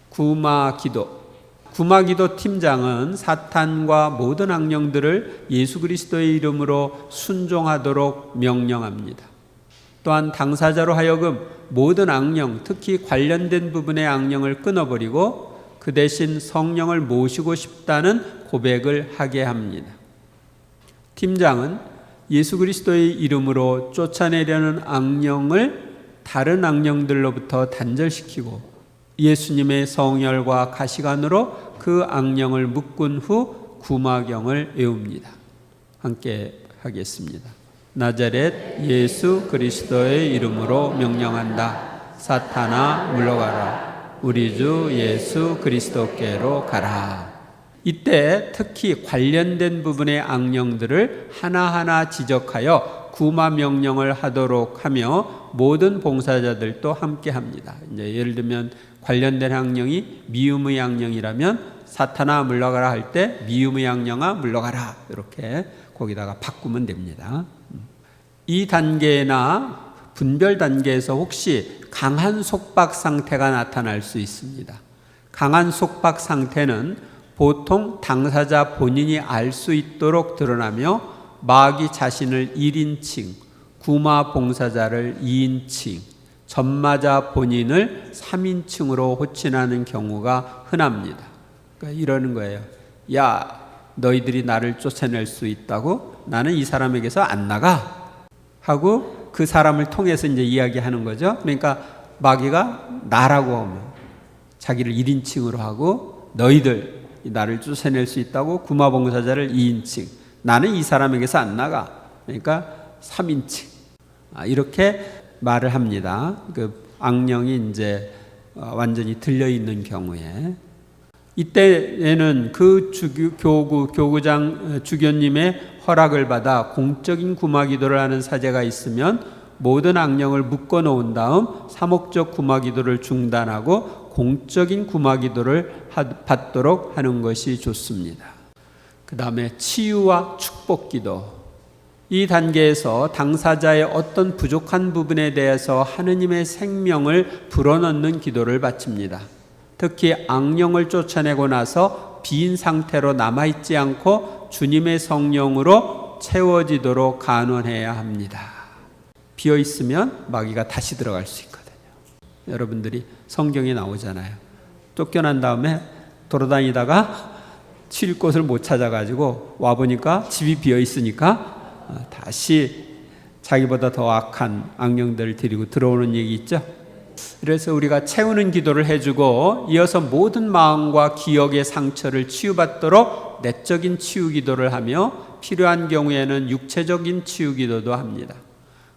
구마 기도 팀장은 사탄과 모든 악령들을 예수 그리스도의 이름으로 순종하도록 명령합니다. 또한 당사자로 하여금 모든 악령, 특히 관련된 부분의 악령을 끊어버리고 그 대신 성령을 모시고 싶다는 고백을 하게 합니다. 팀장은 예수 그리스도의 이름으로 쫓아내려는 악령을 다른 악령들로부터 단절시키고 예수님의 성혈과 가시관으로 그 악령을 묶은 후 구마경을 외웁니다. 함께 하겠습니다. 나자렛 예수 그리스도의 이름으로 명령한다. 사탄아 물러가라. 우리 주 예수 그리스도께로 가라. 이때 특히 관련된 부분의 악령들을 하나하나 지적하여 구마 명령을 하도록 하며 모든 봉사자들도 함께 합니다. 이제 예를 들면 관련된 악령이 미움의 악령이라면 사탄아 물러가라 할 때 미움의 악령아 물러가라 이렇게 거기다가 바꾸면 됩니다. 이 단계나 분별 단계에서 혹시 강한 속박 상태가 나타날 수 있습니다. 강한 속박 상태는 보통 당사자 본인이 알 수 있도록 드러나며 마귀 자신을 1인칭, 구마 봉사자를 2인칭, 전마자 본인을 3인칭으로 호칭하는 경우가 흔합니다. 그러니까 이러는 거예요. 야, 너희들이 나를 쫓아낼 수 있다고? 나는 이 사람에게서 안 나가 하고 그 사람을 통해서 이제 이야기하는 거죠. 그러니까 마귀가 나라고 하면 자기를 1인칭으로 하고 너희들 나를 쫓아낼 수 있다고 구마봉사자를 2인칭, 나는 이 사람에게서 안 나가, 그러니까 3인칭 이렇게 말을 합니다. 그 악령이 이제 완전히 들려 있는 경우에 이때에는 그 교구장 주교님의 허락을 받아 공적인 구마기도를 하는 사제가 있으면 모든 악령을 묶어 놓은 다음 사목적 구마기도를 중단하고 공적인 구마기도를 받도록 하는 것이 좋습니다. 그 다음에 치유와 축복기도. 이 단계에서 당사자의 어떤 부족한 부분에 대해서 하느님의 생명을 불어넣는 기도를 바칩니다. 특히 악령을 쫓아내고 나서 빈 상태로 남아있지 않고 주님의 성령으로 채워지도록 간원해야 합니다. 비어있으면 마귀가 다시 들어갈 수 있거든요. 여러분들이 성경에 나오잖아요. 쫓겨난 다음에 돌아다니다가 칠 곳을 못 찾아가지고 와보니까 집이 비어있으니까 다시 자기보다 더 악한 악령들을 데리고 들어오는 얘기 있죠. 그래서 우리가 채우는 기도를 해주고 이어서 모든 마음과 기억의 상처를 치유받도록 내적인 치유 기도를 하며 필요한 경우에는 육체적인 치유 기도도 합니다.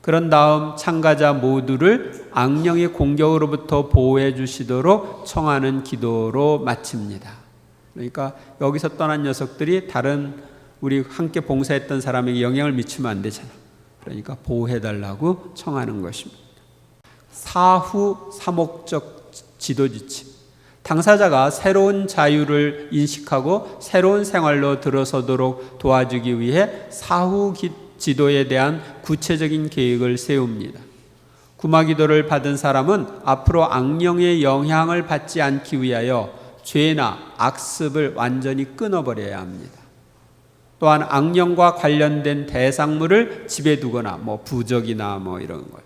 그런 다음 참가자 모두를 악령의 공격으로부터 보호해 주시도록 청하는 기도로 마칩니다. 그러니까 여기서 떠난 녀석들이 다른 우리 함께 봉사했던 사람에게 영향을 미치면 안 되잖아. 그러니까 보호해달라고 청하는 것입니다. 사후 사목적 지도 지침. 당사자가 새로운 자유를 인식하고 새로운 생활로 들어서도록 도와주기 위해 사후 지도에 대한 구체적인 계획을 세웁니다. 구마기도를 받은 사람은 앞으로 악령의 영향을 받지 않기 위하여 죄나 악습을 완전히 끊어버려야 합니다. 또한 악령과 관련된 대상물을 집에 두거나 부적이나 이런 것,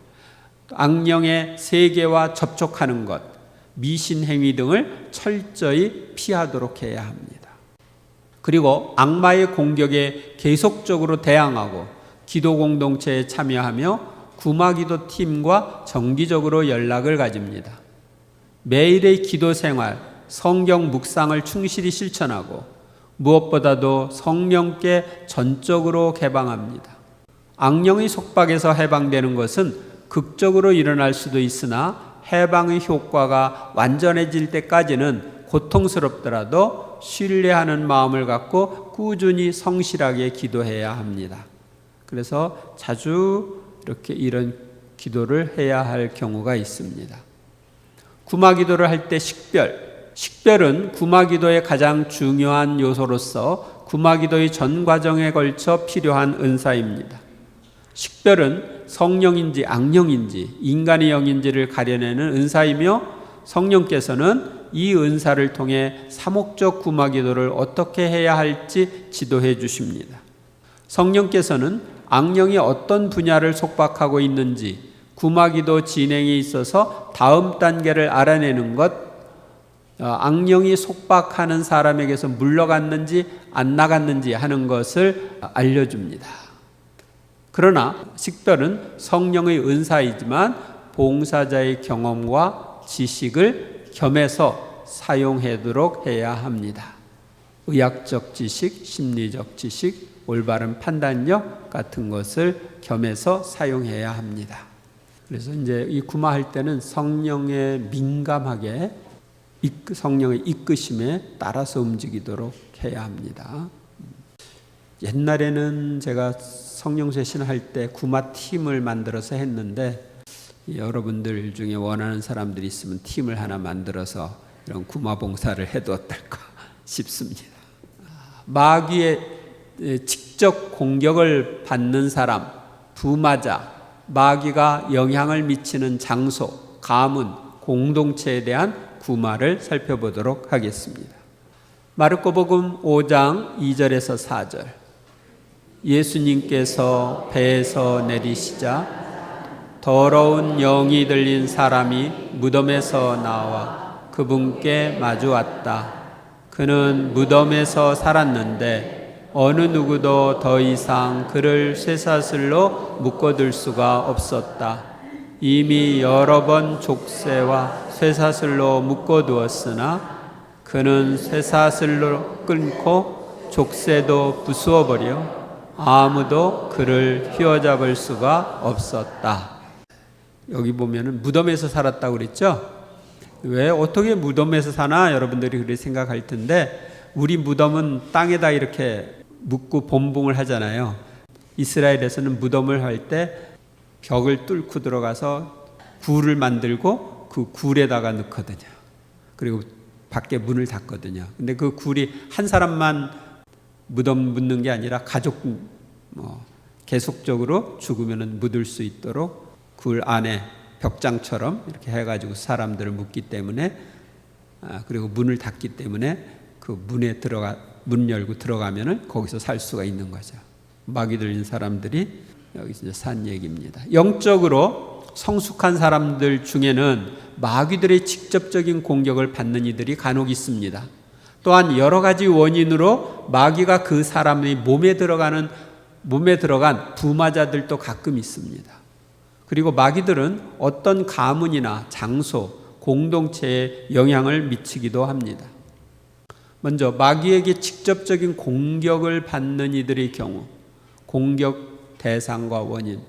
악령의 세계와 접촉하는 것, 미신행위 등을 철저히 피하도록 해야 합니다. 그리고 악마의 공격에 계속적으로 대항하고 기도 공동체에 참여하며 구마기도 팀과 정기적으로 연락을 가집니다. 매일의 기도 생활, 성경 묵상을 충실히 실천하고 무엇보다도 성령께 전적으로 개방합니다. 악령의 속박에서 해방되는 것은 극적으로 일어날 수도 있으나 해방의 효과가 완전해질 때까지는 고통스럽더라도 신뢰하는 마음을 갖고 꾸준히 성실하게 기도해야 합니다. 그래서 자주 이렇게 이런 기도를 해야 할 경우가 있습니다. 구마기도를 할 때 식별은 구마기도의 가장 중요한 요소로서 구마기도의 전 과정에 걸쳐 필요한 은사입니다. 식별은 성령인지 악령인지 인간의 영인지를 가려내는 은사이며 성령께서는 이 은사를 통해 사목적 구마기도를 어떻게 해야 할지 지도해 주십니다. 성령께서는 악령이 어떤 분야를 속박하고 있는지 구마기도 진행에 있어서 다음 단계를 알아내는 것, 악령이 속박하는 사람에게서 물러갔는지 안 나갔는지 하는 것을 알려줍니다. 그러나 식별은 성령의 은사이지만 봉사자의 경험과 지식을 겸해서 사용하도록 해야 합니다. 의학적 지식, 심리적 지식, 올바른 판단력 같은 것을 겸해서 사용해야 합니다. 그래서 이제 이 구마할 때는 성령에 민감하게 성령의 이끄심에 따라서 움직이도록 해야 합니다. 옛날에는 제가 성령 쇄신할 때 구마 팀을 만들어서 했는데 여러분들 중에 원하는 사람들이 있으면 팀을 하나 만들어서 이런 구마 봉사를 해도 어떨까 싶습니다. 마귀의 직접 공격을 받는 사람, 부마자, 마귀가 영향을 미치는 장소, 가문, 공동체에 대한 구마를 살펴보도록 하겠습니다. 마르코복음 5장 2절에서 4절. 예수님께서 배에서 내리시자 더러운 영이 들린 사람이 무덤에서 나와 그분께 마주 왔다. 그는 무덤에서 살았는데 어느 누구도 더 이상 그를 쇠사슬로 묶어둘 수가 없었다. 이미 여러 번 족쇄와 쇠사슬로 묶어두었으나 그는 쇠사슬로 끊고 족쇄도 부수어버려 아무도 그를 휘어잡을 수가 없었다. 여기 보면은 무덤에서 살았다고 그랬죠? 왜 어떻게 무덤에서 사나 여러분들이 그렇게 생각할 텐데 우리 무덤은 땅에다 이렇게 묻고 본붕을 하잖아요. 이스라엘에서는 무덤을 할 때 벽을 뚫고 들어가서 굴을 만들고 그 굴에다가 넣거든요. 그리고 밖에 문을 닫거든요. 근데 그 굴이 한 사람만 무덤 묻는 게 아니라 가족 계속적으로 죽으면 묻을 수 있도록 굴 안에 벽장처럼 이렇게 해가지고 사람들을 묻기 때문에 그리고 문을 닫기 때문에 그 문 열고 들어가면은 거기서 살 수가 있는 거죠. 마귀 들린 사람들이 여기서 산 얘기입니다. 영적으로 성숙한 사람들 중에는 마귀들의 직접적인 공격을 받는 이들이 간혹 있습니다. 또한 여러 가지 원인으로 마귀가 그 사람의 몸에 들어간 부마자들도 가끔 있습니다. 그리고 마귀들은 어떤 가문이나 장소, 공동체에 영향을 미치기도 합니다. 먼저 마귀에게 직접적인 공격을 받는 이들의 경우, 공격 대상과 원인.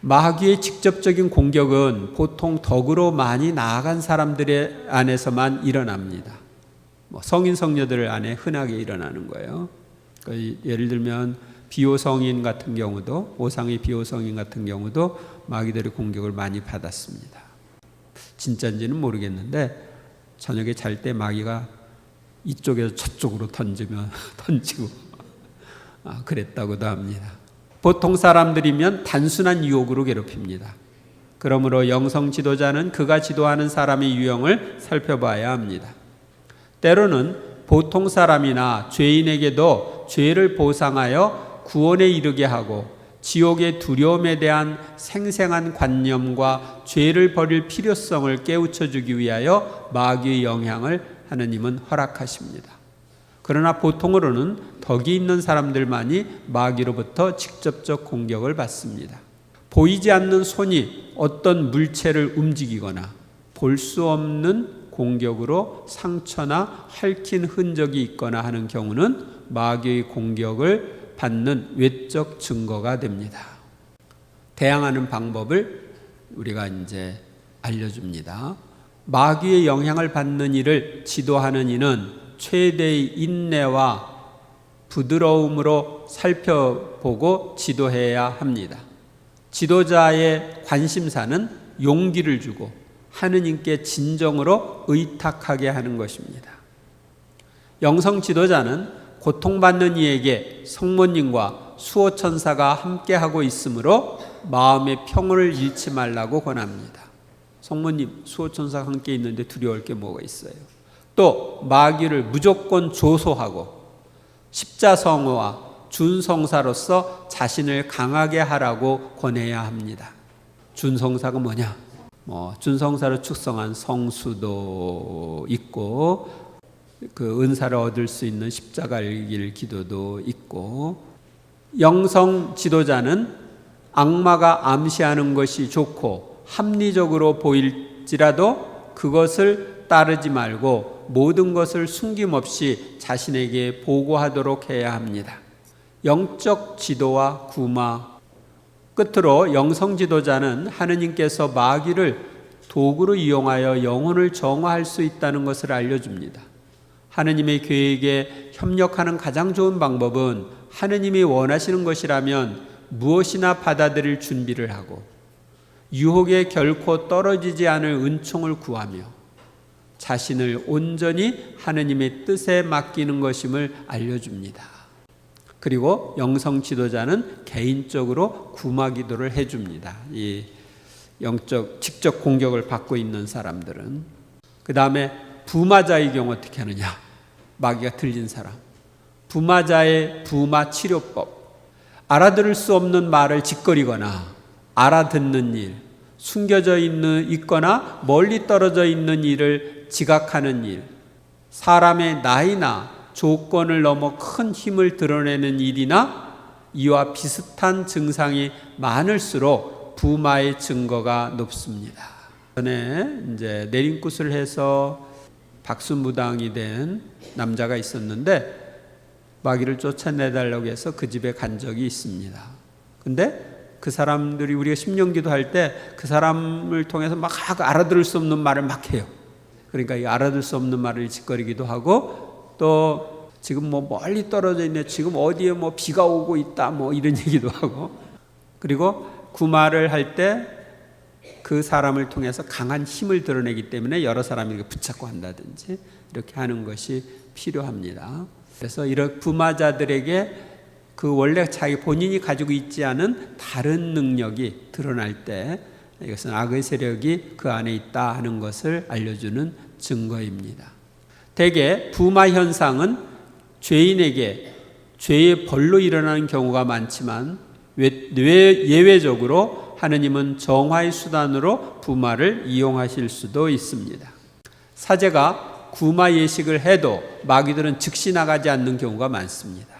마귀의 직접적인 공격은 보통 덕으로 많이 나아간 사람들의 안에서만 일어납니다. 성인 성녀들 안에 흔하게 일어나는 거예요. 예를 들면 비호성인 같은 경우도, 오상의 비호성인 같은 경우도 마귀들의 공격을 많이 받았습니다. 진짜인지는 모르겠는데 저녁에 잘 때 마귀가 이쪽에서 저쪽으로 던지고 그랬다고도 합니다. 보통 사람들이면 단순한 유혹으로 괴롭힙니다. 그러므로 영성 지도자는 그가 지도하는 사람의 유형을 살펴봐야 합니다. 때로는 보통 사람이나 죄인에게도 죄를 보상하여 구원에 이르게 하고 지옥의 두려움에 대한 생생한 관념과 죄를 버릴 필요성을 깨우쳐주기 위하여 마귀의 영향을 하느님은 허락하십니다. 그러나 보통으로는 덕이 있는 사람들만이 마귀로부터 직접적 공격을 받습니다. 보이지 않는 손이 어떤 물체를 움직이거나 볼 수 없는 공격으로 상처나 핥힌 흔적이 있거나 하는 경우는 마귀의 공격을 받는 외적 증거가 됩니다. 대항하는 방법을 우리가 이제 알려줍니다. 마귀의 영향을 받는 이를 지도하는 이는 최대의 인내와 부드러움으로 살펴보고 지도해야 합니다. 지도자의 관심사는 용기를 주고 하느님께 진정으로 의탁하게 하는 것입니다. 영성 지도자는 고통받는 이에게 성모님과 수호천사가 함께하고 있으므로 마음의 평온을 잃지 말라고 권합니다. 성모님, 수호천사가 함께 있는데 두려울 게 뭐가 있어요? 또 마귀를 무조건 조소하고 십자성어와 준성사로서 자신을 강하게 하라고 권해야 합니다. 준성사가 뭐냐? 준성사로 축성한 성수도 있고 그 은사를 얻을 수 있는 십자가를 이길 기도도 있고, 영성 지도자는 악마가 암시하는 것이 좋고 합리적으로 보일지라도 그것을 따르지 말고 모든 것을 숨김없이 자신에게 보고하도록 해야 합니다. 영적 지도와 구마, 끝으로 영성 지도자는 하느님께서 마귀를 도구로 이용하여 영혼을 정화할 수 있다는 것을 알려줍니다. 하느님의 계획에 협력하는 가장 좋은 방법은 하느님이 원하시는 것이라면 무엇이나 받아들일 준비를 하고 유혹에 결코 떨어지지 않을 은총을 구하며 자신을 온전히 하느님의 뜻에 맡기는 것임을 알려줍니다. 그리고 영성 지도자는 개인적으로 구마 기도를 해줍니다. 이 영적 직접 공격을 받고 있는 사람들은. 그 다음에 부마자의 경우 어떻게 하느냐? 마귀가 들린 사람. 부마자의 부마 치료법. 알아들을 수 없는 말을 짓거리거나 알아듣는 일, 숨겨져 있거나 멀리 떨어져 있는 일을 지각하는 일, 사람의 나이나 조건을 넘어 큰 힘을 드러내는 일이나 이와 비슷한 증상이 많을수록 부마의 증거가 높습니다. 전에 이제 내림굿을 해서 박수무당이 된 남자가 있었는데 마귀를 쫓아내달라고 해서 그 집에 간 적이 있습니다. 근데 그 사람들이 우리가 심령기도 할 때 그 사람을 통해서 막 알아들을 수 없는 말을 막 해요. 그러니까 이 알아들 수 없는 말을 짓거리기도 하고 또 지금 뭐 멀리 떨어져 있네, 지금 어디에 뭐 비가 오고 있다, 뭐 이런 얘기도 하고, 그리고 구마를 할 때 그 사람을 통해서 강한 힘을 드러내기 때문에 여러 사람이 이렇게 붙잡고 한다든지 이렇게 하는 것이 필요합니다. 그래서 이런 부마자들에게 그 원래 자기 본인이 가지고 있지 않은 다른 능력이 드러날 때 이것은 악의 세력이 그 안에 있다 하는 것을 알려주는 증거입니다. 대개 부마 현상은 죄인에게 죄의 벌로 일어나는 경우가 많지만 예외적으로 하느님은 정화의 수단으로 부마를 이용하실 수도 있습니다. 사제가 구마 예식을 해도 마귀들은 즉시 나가지 않는 경우가 많습니다.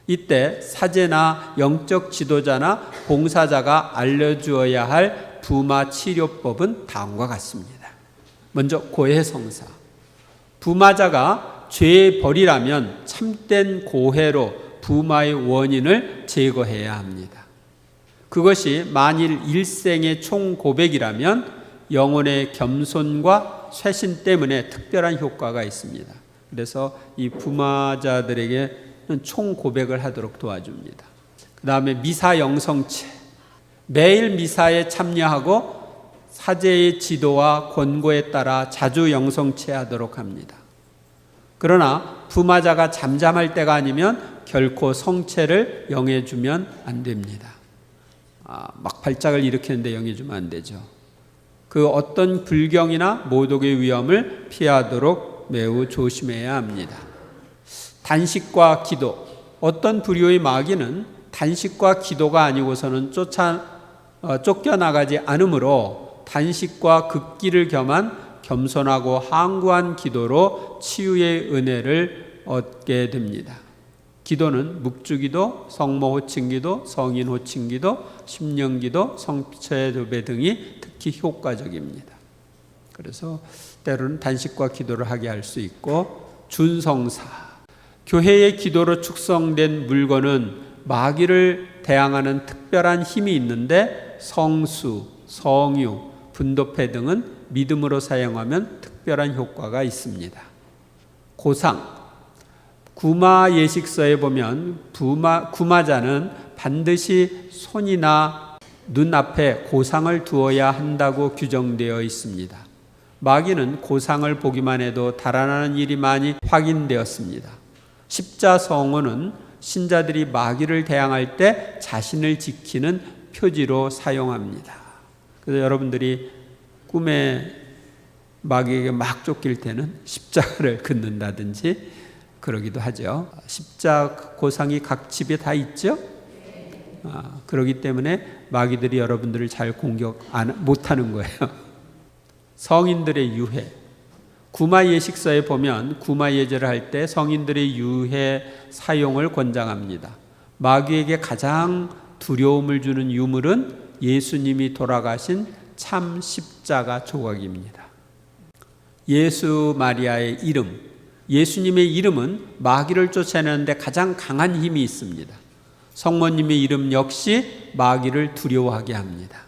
이때 사제나 영적 지도자나 봉사자가 알려주어야 할 부마 치료법은 다음과 같습니다. 먼저 고해성사. 부마자가 죄의 벌이라면 참된 고해로 부마의 원인을 제거해야 합니다. 그것이 만일 일생의 총고백이라면 영혼의 겸손과 쇄신 때문에 특별한 효과가 있습니다. 그래서 이 부마자들에게는 총고백을 하도록 도와줍니다. 그 다음에 미사 영성체. 매일 미사에 참여하고 사제의 지도와 권고에 따라 자주 영성체하도록 합니다. 그러나 부마자가 잠잠할 때가 아니면 결코 성체를 영해주면 안 됩니다. 막 발작을 일으키는데 영해주면 안 되죠. 그 어떤 불경이나 모독의 위험을 피하도록 매우 조심해야 합니다. 단식과 기도. 어떤 부류의 마귀는 단식과 기도가 아니고서는 쫓겨나가지 않으므로 단식과 극기를 겸한 겸손하고 항구한 기도로 치유의 은혜를 얻게 됩니다. 기도는 묵주기도, 성모호칭기도, 성인호칭기도, 심령기도, 성체도배 등이 특히 효과적입니다. 그래서 때로는 단식과 기도를 하게 할 수 있고, 준성사. 교회의 기도로 축성된 물건은 마귀를 대항하는 특별한 힘이 있는데 성수, 성유, 분도패 등은 믿음으로 사용하면 특별한 효과가 있습니다. 고상. 구마 예식서에 보면 구마자는 반드시 손이나 눈앞에 고상을 두어야 한다고 규정되어 있습니다. 마귀는 고상을 보기만 해도 달아나는 일이 많이 확인되었습니다. 십자성어는 신자들이 마귀를 대항할 때 자신을 지키는 표지로 사용합니다. 그래서 여러분들이 꿈에 마귀에게 막 쫓길 때는 십자가를 긋는다든지 그러기도 하죠. 십자가 고상이 각 집에 다 있죠. 그러기 때문에 마귀들이 여러분들을 잘 공격 못하는 거예요. 성인들의 유해. 구마 예식서에 보면 구마 예절을 할 때 성인들의 유해 사용을 권장합니다. 마귀에게 가장 두려움을 주는 유물은 예수님이 돌아가신 참 십자가 조각입니다. 예수 마리아의 이름, 예수님의 이름은 마귀를 쫓아내는데 가장 강한 힘이 있습니다. 성모님의 이름 역시 마귀를 두려워하게 합니다.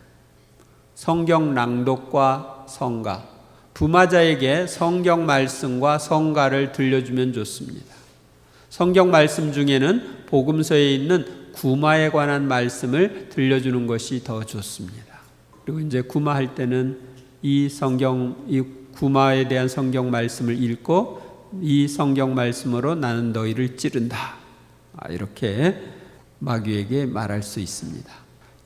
성경 낭독과 성가, 부마자에게 성경 말씀과 성가를 들려주면 좋습니다. 성경 말씀 중에는 복음서에 있는 구마에 관한 말씀을 들려주는 것이 더 좋습니다. 그리고 이제 구마할 때는 이 구마에 대한 성경 말씀을 읽고 이 성경 말씀으로 나는 너희를 찌른다. 이렇게 마귀에게 말할 수 있습니다.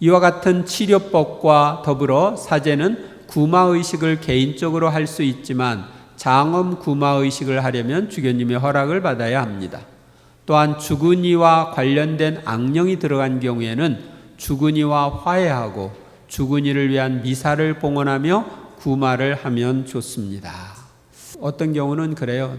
이와 같은 치료법과 더불어 사제는 구마의식을 개인적으로 할 수 있지만 장엄 구마의식을 하려면 주교님의 허락을 받아야 합니다. 또한 주근이와 관련된 악령이 들어간 경우에는 주근이와 화해하고 주근이를 위한 미사를 봉헌하며 구마를 하면 좋습니다. 어떤 경우는 그래요.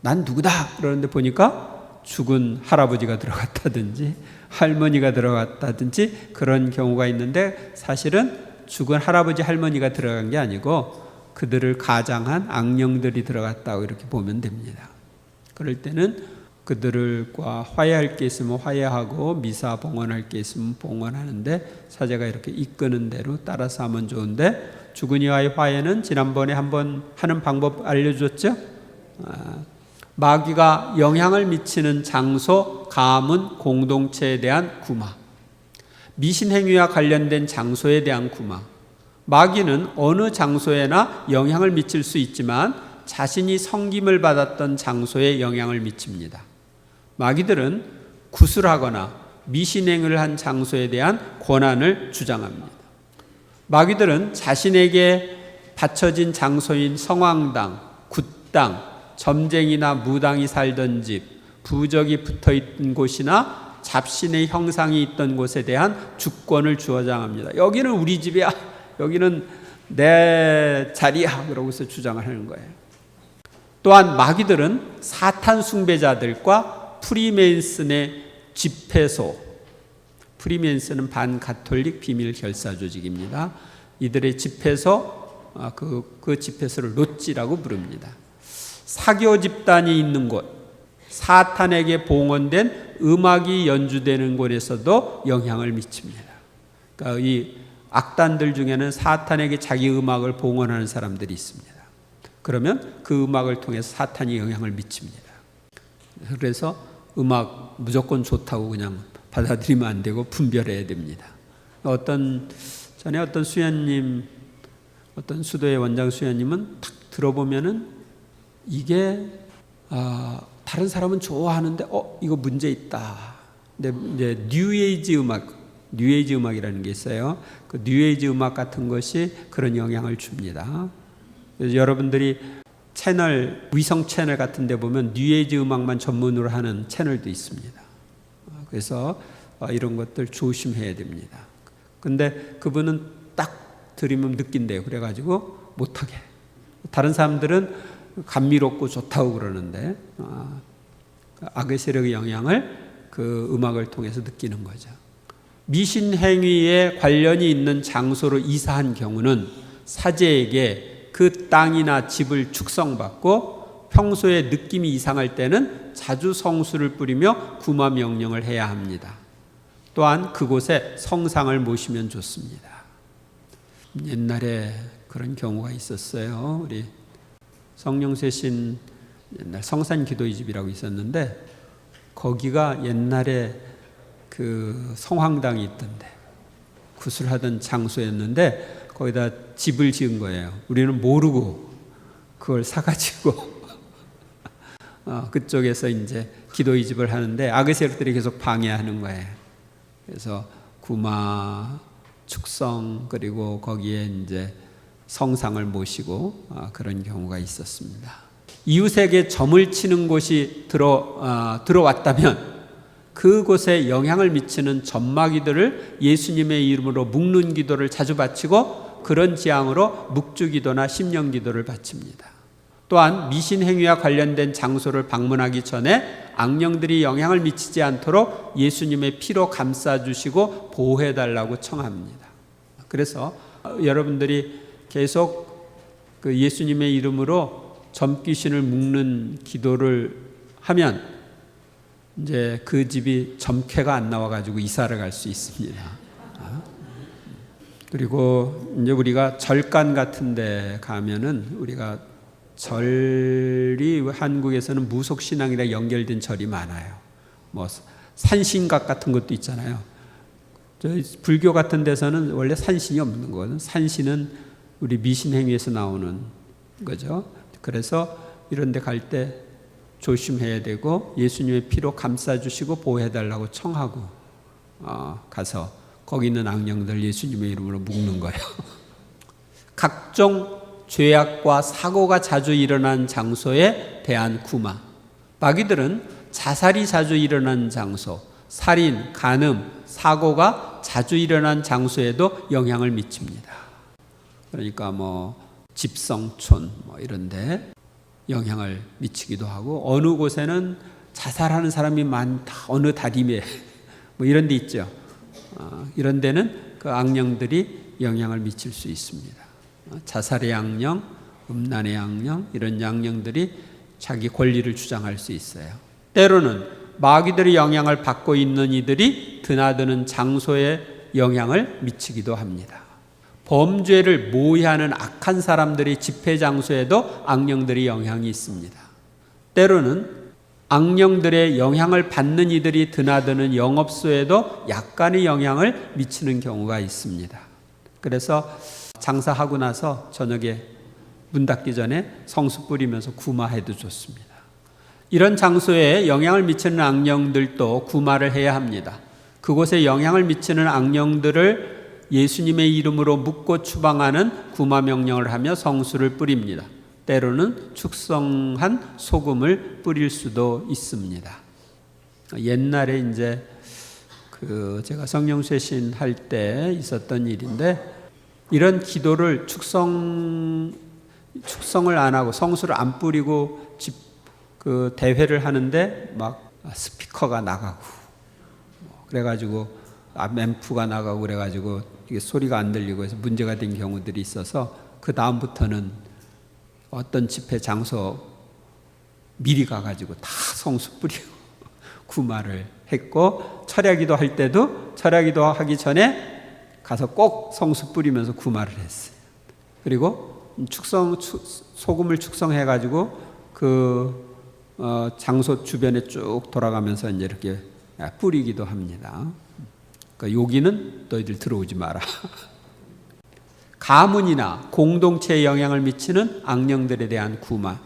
난 누구다 그러는데 보니까 죽은 할아버지가 들어갔다든지 할머니가 들어갔다든지 그런 경우가 있는데 사실은 죽은 할아버지 할머니가 들어간 게 아니고 그들을 가장한 악령들이 들어갔다고 이렇게 보면 됩니다. 그럴 때는 그들과 화해할 게 있으면 화해하고 미사 봉헌할 게 있으면 봉헌하는데 사제가 이렇게 이끄는 대로 따라서 하면 좋은데 주근이와의 화해는 지난번에 한번 하는 방법 알려줬죠? 마귀가 영향을 미치는 장소, 가문, 공동체에 대한 구마, 미신행위와 관련된 장소에 대한 구마. 마귀는 어느 장소에나 영향을 미칠 수 있지만 자신이 섬김을 받았던 장소에 영향을 미칩니다. 마귀들은 구술하거나 미신행위를 한 장소에 대한 권한을 주장합니다. 마귀들은 자신에게 바쳐진 장소인 성황당, 굿당, 점쟁이나 무당이 살던 집, 부적이 붙어있던 곳이나 잡신의 형상이 있던 곳에 대한 주권을 주장합니다. 여기는 우리 집이야. 여기는 내 자리야. 그러고서 주장을 하는 거예요. 또한 마귀들은 사탄 숭배자들과 프리메이슨의 집회소, 프리메이슨은 반가톨릭 비밀 결사 조직입니다. 이들의 집회소, 그 집회소를 노찌라고 부릅니다. 사교 집단이 있는 곳, 사탄에게 봉헌된 음악이 연주되는 곳에서도 영향을 미칩니다. 그러니까 이 악단들 중에는 사탄에게 자기 음악을 봉헌하는 사람들이 있습니다. 그러면 그 음악을 통해서 사탄이 영향을 미칩니다. 그래서 음악 무조건 좋다고 그냥 받아들이면 안 되고 분별해야 됩니다. 전에 어떤 수녀님, 어떤 수도의 원장 수녀님은 딱 들어보면은 이게 다른 사람은 좋아하는데 이거 문제 있다. 근데 이제 뉴에이지 음악이라는 게 있어요. 그 뉴에이지 음악 같은 것이 그런 영향을 줍니다. 그래서 여러분들이 위성 채널 같은 데 보면 뉴에이지 음악만 전문으로 하는 채널도 있습니다. 그래서 이런 것들 조심해야 됩니다. 근데 그분은 딱 들으면 느낀대요. 그래가지고 못하게. 다른 사람들은 감미롭고 좋다고 그러는데 악의 세력의 영향을 그 음악을 통해서 느끼는 거죠. 미신행위에 관련이 있는 장소로 이사한 경우는 사제에게 그 땅이나 집을 축성받고 평소에 느낌이 이상할 때는 자주 성수를 뿌리며 구마 명령을 해야 합니다. 또한 그곳에 성상을 모시면 좋습니다. 옛날에 그런 경우가 있었어요. 우리 성령세신 옛날 성산기도의 집이라고 있었는데 거기가 옛날에 그 성황당이 있던데 구술하던 장소였는데 거기다 집을 지은 거예요. 우리는 모르고 그걸 사가지고 그쪽에서 이제 기도의 집을 하는데 악의 세력들이 계속 방해하는 거예요. 그래서 구마, 축성 그리고 거기에 이제 성상을 모시고 그런 경우가 있었습니다. 이웃에게 점을 치는 곳이 들어왔다면 그곳에 영향을 미치는 점마귀들을 예수님의 이름으로 묶는 기도를 자주 바치고 그런 지향으로 묵주기도나 심령기도를 바칩니다. 또한 미신행위와 관련된 장소를 방문하기 전에 악령들이 영향을 미치지 않도록 예수님의 피로 감싸주시고 보호해달라고 청합니다. 그래서 여러분들이 계속 그 예수님의 이름으로 점귀신을 묶는 기도를 하면 이제 그 집이 점괘가 안 나와가지고 이사를 갈 수 있습니다. 그리고 이제 우리가 절간 같은 데 가면은 우리가 절이 한국에서는 무속신앙이랑 연결된 절이 많아요. 뭐 산신각 같은 것도 있잖아요. 저희 불교 같은 데서는 원래 산신이 없는 거거든. 산신은 우리 미신행위에서 나오는 거죠. 그래서 이런 데 갈 때 조심해야 되고 예수님의 피로 감싸주시고 보호해달라고 청하고 가서 거기 있는 악령들 예수님의 이름으로 묶는 거예요. 각종 죄악과 사고가 자주 일어난 장소에 대한 구마. 마귀들은 자살이 자주 일어난 장소, 살인, 간음, 사고가 자주 일어난 장소에도 영향을 미칩니다. 그러니까 뭐 집성촌 뭐 이런데 영향을 미치기도 하고, 어느 곳에는 자살하는 사람이 많다, 어느 다리미에 뭐 이런 데 있죠. 이런 데는 그 악령들이 영향을 미칠 수 있습니다. 자살의 악령, 음란의 악령, 이런 악령들이 자기 권리를 주장할 수 있어요. 때로는 마귀들의 영향을 받고 있는 이들이 드나드는 장소에 영향을 미치기도 합니다. 범죄를 모의하는 악한 사람들의 집회 장소에도 악령들의 영향이 있습니다. 때로는 악령들의 영향을 받는 이들이 드나드는 영업소에도 약간의 영향을 미치는 경우가 있습니다. 그래서 장사하고 나서 저녁에 문 닫기 전에 성수 뿌리면서 구마해도 좋습니다. 이런 장소에 영향을 미치는 악령들도 구마를 해야 합니다. 그곳에 영향을 미치는 악령들을 예수님의 이름으로 묶고 추방하는 구마 명령을 하며 성수를 뿌립니다. 때로는 축성한 소금을 뿌릴 수도 있습니다. 옛날에 이제 제가 성령쇄신 할 때 있었던 일인데, 이런 기도를 축성을 안 하고 성수를 안 뿌리고 대회를 하는데 막 스피커가 나가고 그래가지고 앰프가 나가고 그래가지고 이게 소리가 안 들리고 해서 문제가 된 경우들이 있어서, 그 다음부터는 어떤 집회 장소 미리 가가지고 다 성수 뿌리고 구마를 했고, 철야기도 할 때도 철야기도 하기 전에 가서 꼭 성수 뿌리면서 구마를 했어요. 그리고 소금을 축성해가지고 장소 주변에 쭉 돌아가면서 이제 이렇게 뿌리기도 합니다. 그러니까 여기는 너희들 들어오지 마라. 가문이나 공동체에 영향을 미치는 악령들에 대한 구마.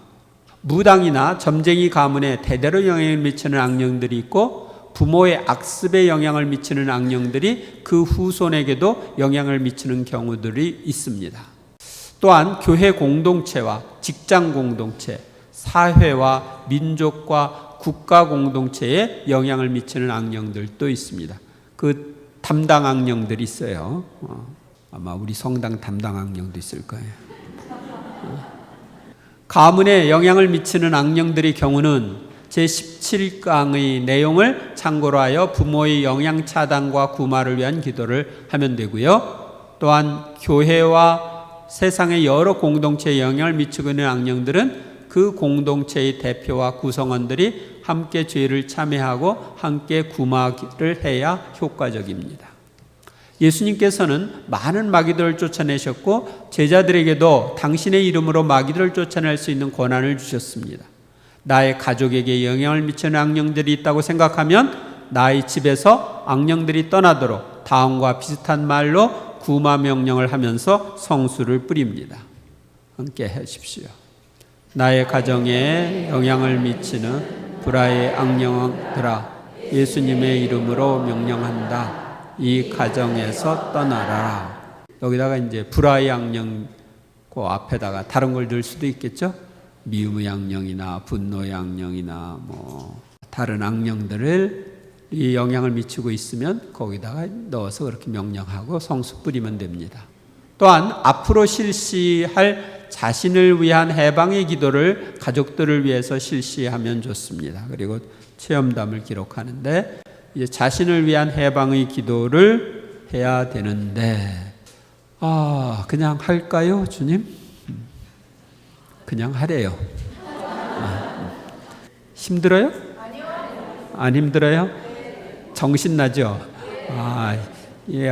무당이나 점쟁이 가문에 대대로 영향을 미치는 악령들이 있고, 부모의 악습에 영향을 미치는 악령들이 그 후손에게도 영향을 미치는 경우들이 있습니다. 또한 교회 공동체와 직장 공동체, 사회와 민족과 국가 공동체에 영향을 미치는 악령들도 있습니다. 그 담당 악령들이 있어요. 아마 우리 성당 담당 악령도 있을 거예요. 가문에 영향을 미치는 악령들의 경우는 제17강의 내용을 참고로 하여 부모의 영향 차단과 구마를 위한 기도를 하면 되고요. 또한 교회와 세상의 여러 공동체에 영향을 미치고 있는 악령들은 그 공동체의 대표와 구성원들이 함께 죄를 참회하고 함께 구마를 해야 효과적입니다. 예수님께서는 많은 마귀들을 쫓아내셨고, 제자들에게도 당신의 이름으로 마귀들을 쫓아낼 수 있는 권한을 주셨습니다. 나의 가족에게 영향을 미치는 악령들이 있다고 생각하면 나의 집에서 악령들이 떠나도록 다음과 비슷한 말로 구마 명령을 하면서 성수를 뿌립니다. 함께 하십시오. 나의 가정에 영향을 미치는 불화의 악령들아, 예수님의 이름으로 명령한다. 이 가정에서 떠나라. 여기다가 이제 불화의 악령 그 앞에다가 다른 걸 넣을 수도 있겠죠. 미움의 악령이나 분노의 악령이나 뭐 다른 악령들을 이 영향을 미치고 있으면 거기다가 넣어서 그렇게 명령하고 성수 뿌리면 됩니다. 또한 앞으로 실시할 자신을 위한 해방의 기도를 가족들을 위해서 실시하면 좋습니다. 그리고 체험담을 기록하는데, 이제 자신을 위한 해방의 기도를 해야 되는데, 그냥 할까요, 주님? 그냥 하래요. 힘들어요? 안 힘들어요? 정신 나죠? 예.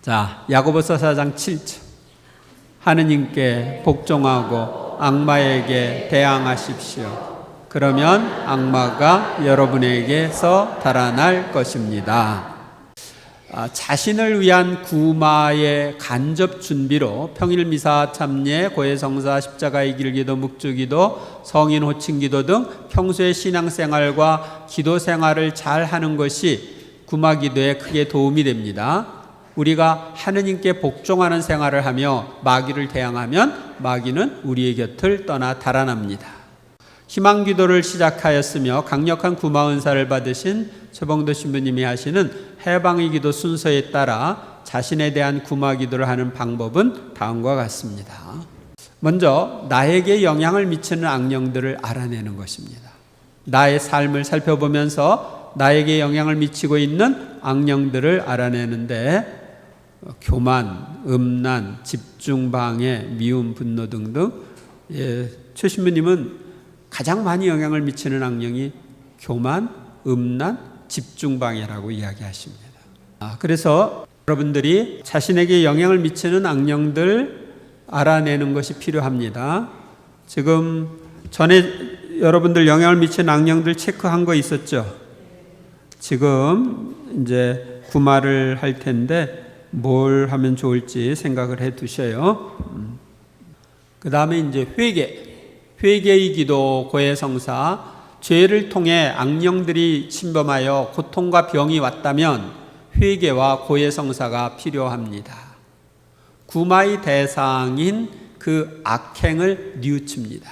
자, 야고보서 4장 7절. 하느님께 복종하고 악마에게 대항하십시오. 그러면 악마가 여러분에게서 달아날 것입니다. 자신을 위한 구마의 간접 준비로 평일 미사 참례, 고해성사, 십자가의 길기도, 묵주기도, 성인 호칭기도 등 평소의 신앙생활과 기도생활을 잘 하는 것이 구마기도에 크게 도움이 됩니다. 우리가 하느님께 복종하는 생활을 하며 마귀를 대항하면 마귀는 우리의 곁을 떠나 달아납니다. 희망기도를 시작하였으며 강력한 구마 은사를 받으신 최봉도 신부님이 하시는 해방의 기도 순서에 따라 자신에 대한 구마 기도를 하는 방법은 다음과 같습니다. 먼저 나에게 영향을 미치는 악령들을 알아내는 것입니다. 나의 삶을 살펴보면서 나에게 영향을 미치고 있는 악령들을 알아내는데 교만, 음란, 집중방해, 미움, 분노 등등. 최 신부님은 가장 많이 영향을 미치는 악령이 교만, 음란, 집중방해라고 이야기하십니다. 그래서 여러분들이 자신에게 영향을 미치는 악령들 알아내는 것이 필요합니다. 지금 전에 여러분들 영향을 미치는 악령들 체크한 거 있었죠? 지금 이제 구마를 할 텐데 뭘 하면 좋을지 생각을 해 두셔요. 그 다음에 이제 회개의 기도, 고해성사, 죄를 통해 악령들이 침범하여 고통과 병이 왔다면 회개와 고해성사가 필요합니다. 구마의 대상인 그 악행을 뉘우칩니다.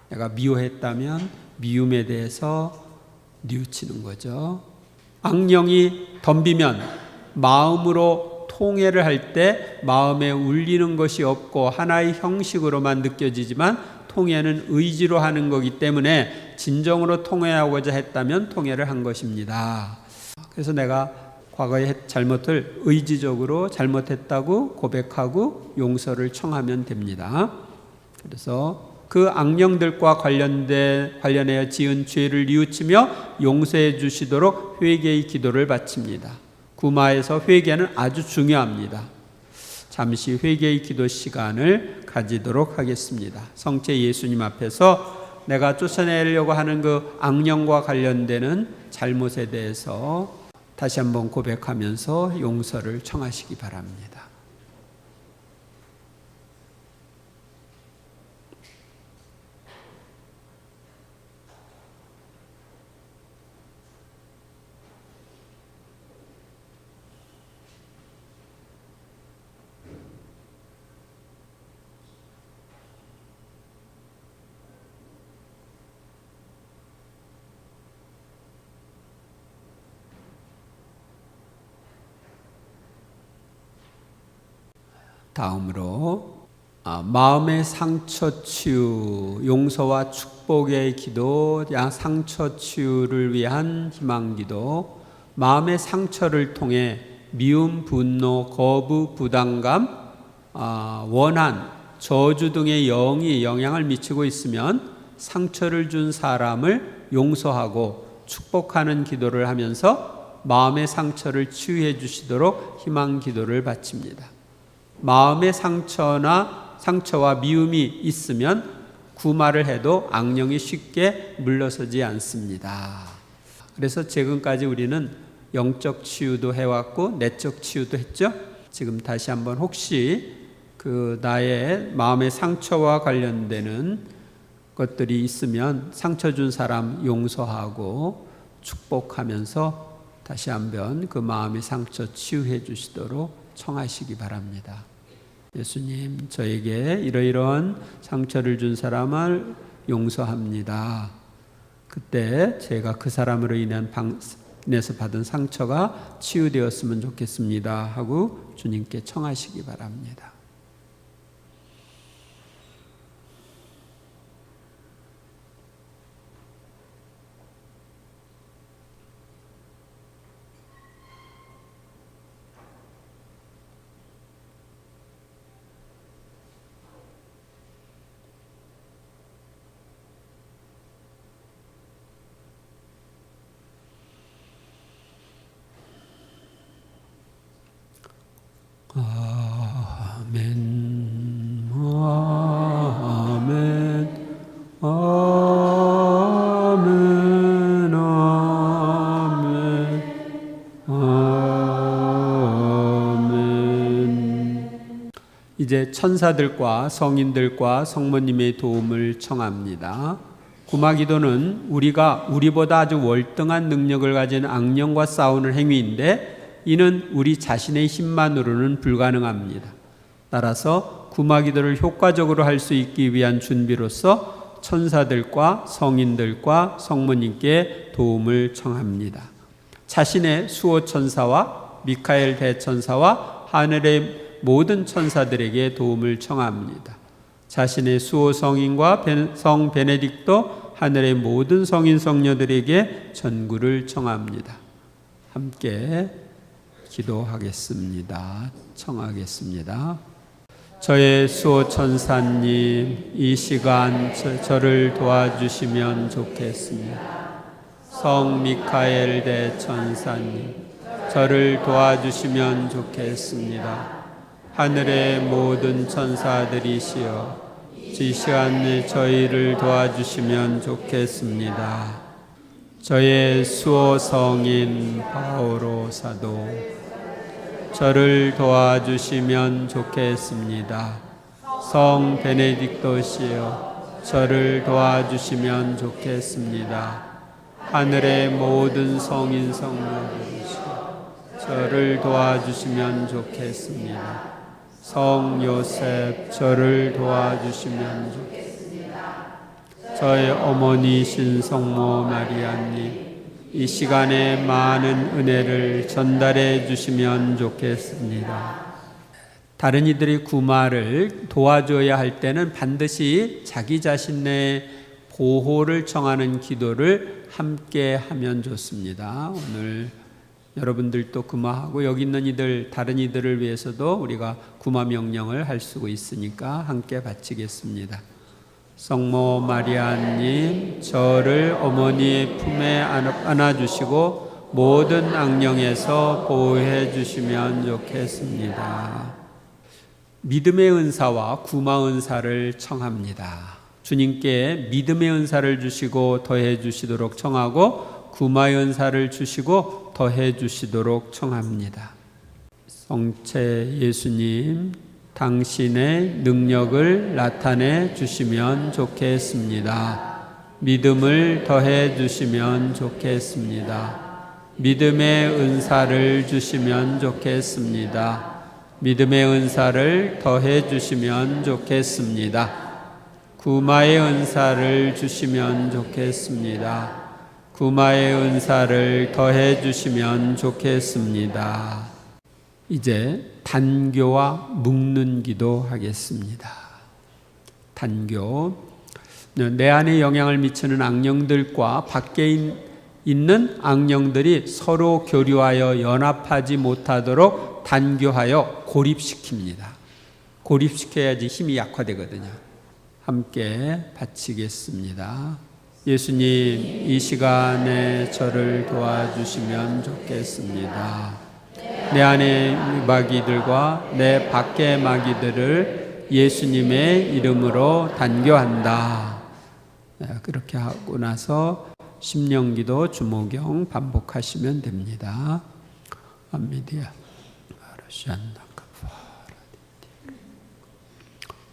내가 미워했다면 미움에 대해서 뉘우치는 거죠. 악령이 덤비면 마음으로 통회를 할 때 마음에 울리는 것이 없고 하나의 형식으로만 느껴지지만 통회는 의지로 하는 거기 때문에 진정으로 통회하고자 했다면 통회를 한 것입니다. 그래서 내가 과거의 잘못을 의지적으로 잘못했다고 고백하고 용서를 청하면 됩니다. 그래서 그 악령들과 관련하여 지은 죄를 뉘우치며 용서해 주시도록 회개의 기도를 바칩니다. 구마에서 회개는 아주 중요합니다. 잠시 회개의 기도 시간을 가지도록 하겠습니다. 성체 예수님 앞에서 내가 쫓아내려고 하는 그 악령과 관련되는 잘못에 대해서 다시 한번 고백하면서 용서를 청하시기 바랍니다. 다음으로 마음의 상처 치유, 용서와 축복의 기도, 상처 치유를 위한 희망 기도, 마음의 상처를 통해 미움, 분노, 거부, 부담감, 원한, 저주 등의 영이 영향을 미치고 있으면 상처를 준 사람을 용서하고 축복하는 기도를 하면서 마음의 상처를 치유해 주시도록 희망 기도를 바칩니다. 마음의 상처와 미움이 있으면 구마를 해도 악령이 쉽게 물러서지 않습니다. 그래서 지금까지 우리는 영적 치유도 해왔고 내적 치유도 했죠. 지금 다시 한번 혹시 그 나의 마음의 상처와 관련되는 것들이 있으면 상처 준 사람 용서하고 축복하면서 다시 한번 그 마음의 상처 치유해 주시도록 청하시기 바랍니다. 예수님, 저에게 이러이러한 상처를 준 사람을 용서합니다. 그때 제가 그 사람으로 인해서 받은 상처가 치유되었으면 좋겠습니다 하고 주님께 청하시기 바랍니다. 아멘, 아멘, 아멘. 이제 천사들과 성인들과 성모님의 도움을 청합니다. 구마기도는 우리보다 아주 월등한 능력을 가진 악령과 싸우는 행위인데 이는 우리 자신의 힘만으로는 불가능합니다. 따라서 구마기도를 효과적으로 할 수 있기 위한 준비로서 천사들과 성인들과 성모님께 도움을 청합니다. 자신의 수호천사와 미카엘 대천사와 하늘의 모든 천사들에게 도움을 청합니다. 자신의 수호 성인과 성 베네딕토, 하늘의 모든 성인 성녀들에게 전구를 청합니다. 함께 기도하겠습니다. 청하겠습니다. 저의 수호천사님, 이 시간 저를 도와주시면 좋겠습니다. 성 미카엘 대천사님, 저를 도와주시면 좋겠습니다. 하늘의 모든 천사들이시여, 이 시간에 저희를 도와주시면 좋겠습니다. 저의 수호 성인 바오로 사도, 저를 도와주시면 좋겠습니다. 성 베네딕토시여, 저를 도와주시면 좋겠습니다. 하늘의 모든 성인 성녀들이시여, 저를 도와주시면 좋겠습니다. 성 요셉, 저를 도와주시면 좋겠습니다. 저의 어머니신 성모 마리아님, 이 시간에 많은 은혜를 전달해 주시면 좋겠습니다. 다른 이들의 구마를 도와줘야 할 때는 반드시 자기 자신의 보호를 청하는 기도를 함께 하면 좋습니다. 오늘 여러분들도 구마하고 여기 있는 다른 이들을 위해서도 우리가 구마 명령을 할 수 있으니까 함께 바치겠습니다. 성모 마리아님, 저를 어머니의 품에 안아주시고 모든 악령에서 보호해 주시면 좋겠습니다. 믿음의 은사와 구마 은사를 청합니다. 주님께 믿음의 은사를 주시고 더해 주시도록 청하고 구마의 은사를 주시고 더해 주시도록 청합니다. 성체 예수님, 당신의 능력을 나타내 주시면 좋겠습니다. 믿음을 더해 주시면 좋겠습니다. 믿음의 은사를 주시면 좋겠습니다. 믿음의 은사를 더해 주시면 좋겠습니다. 구마의 은사를 주시면 좋겠습니다. 구마의 은사를 더해 주시면 좋겠습니다. 이제 단교와 묶는 기도 하겠습니다. 단교. 내 안에 영향을 미치는 악령들과 밖에 있는 악령들이 서로 교류하여 연합하지 못하도록 단교하여 고립시킵니다. 고립시켜야지 힘이 약화되거든요. 함께 바치겠습니다. 예수님, 이 시간에 저를 도와주시면 좋겠습니다. 내 안의 마귀들과 내 밖의 마귀들을 예수님의 이름으로 단교한다. 그렇게 하고 나서 심령기도 주모경 반복하시면 됩니다. 암미디아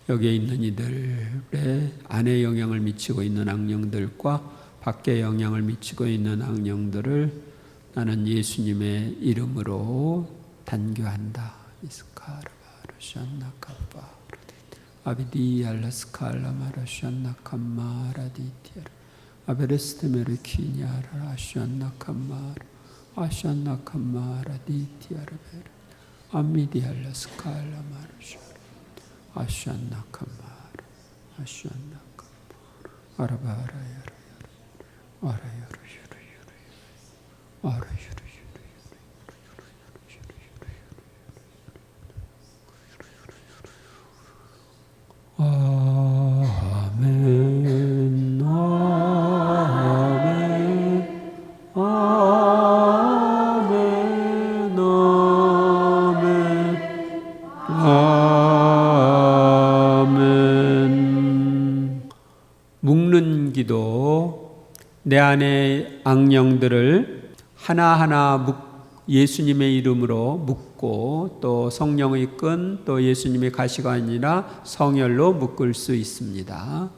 여기에 있는 이들의 안에 영향을 미치고 있는 악령들과 밖에 영향을 미치고 있는 악령들을 나는 예수님의 이름으로 단교한다. 아비디 알라스칼라 마라샨나 캄마라디티아라 아베레스테메르 키냐라 아샨나 캄마라 아샨나 캄마라디티아라 아미디 알라스칼라 마라샨 아샨나 캄마라 아샨나 캄마라 아라바라야라 아라야라 아멘, 아멘, 아멘, 아멘, 아멘. 묶는 묶는 기도, 내 안에 악령들을 하나하나 예수님의 이름으로 묶고 또 성령의 끈, 또 예수님의 가시관이나 성혈로 묶을 수 있습니다.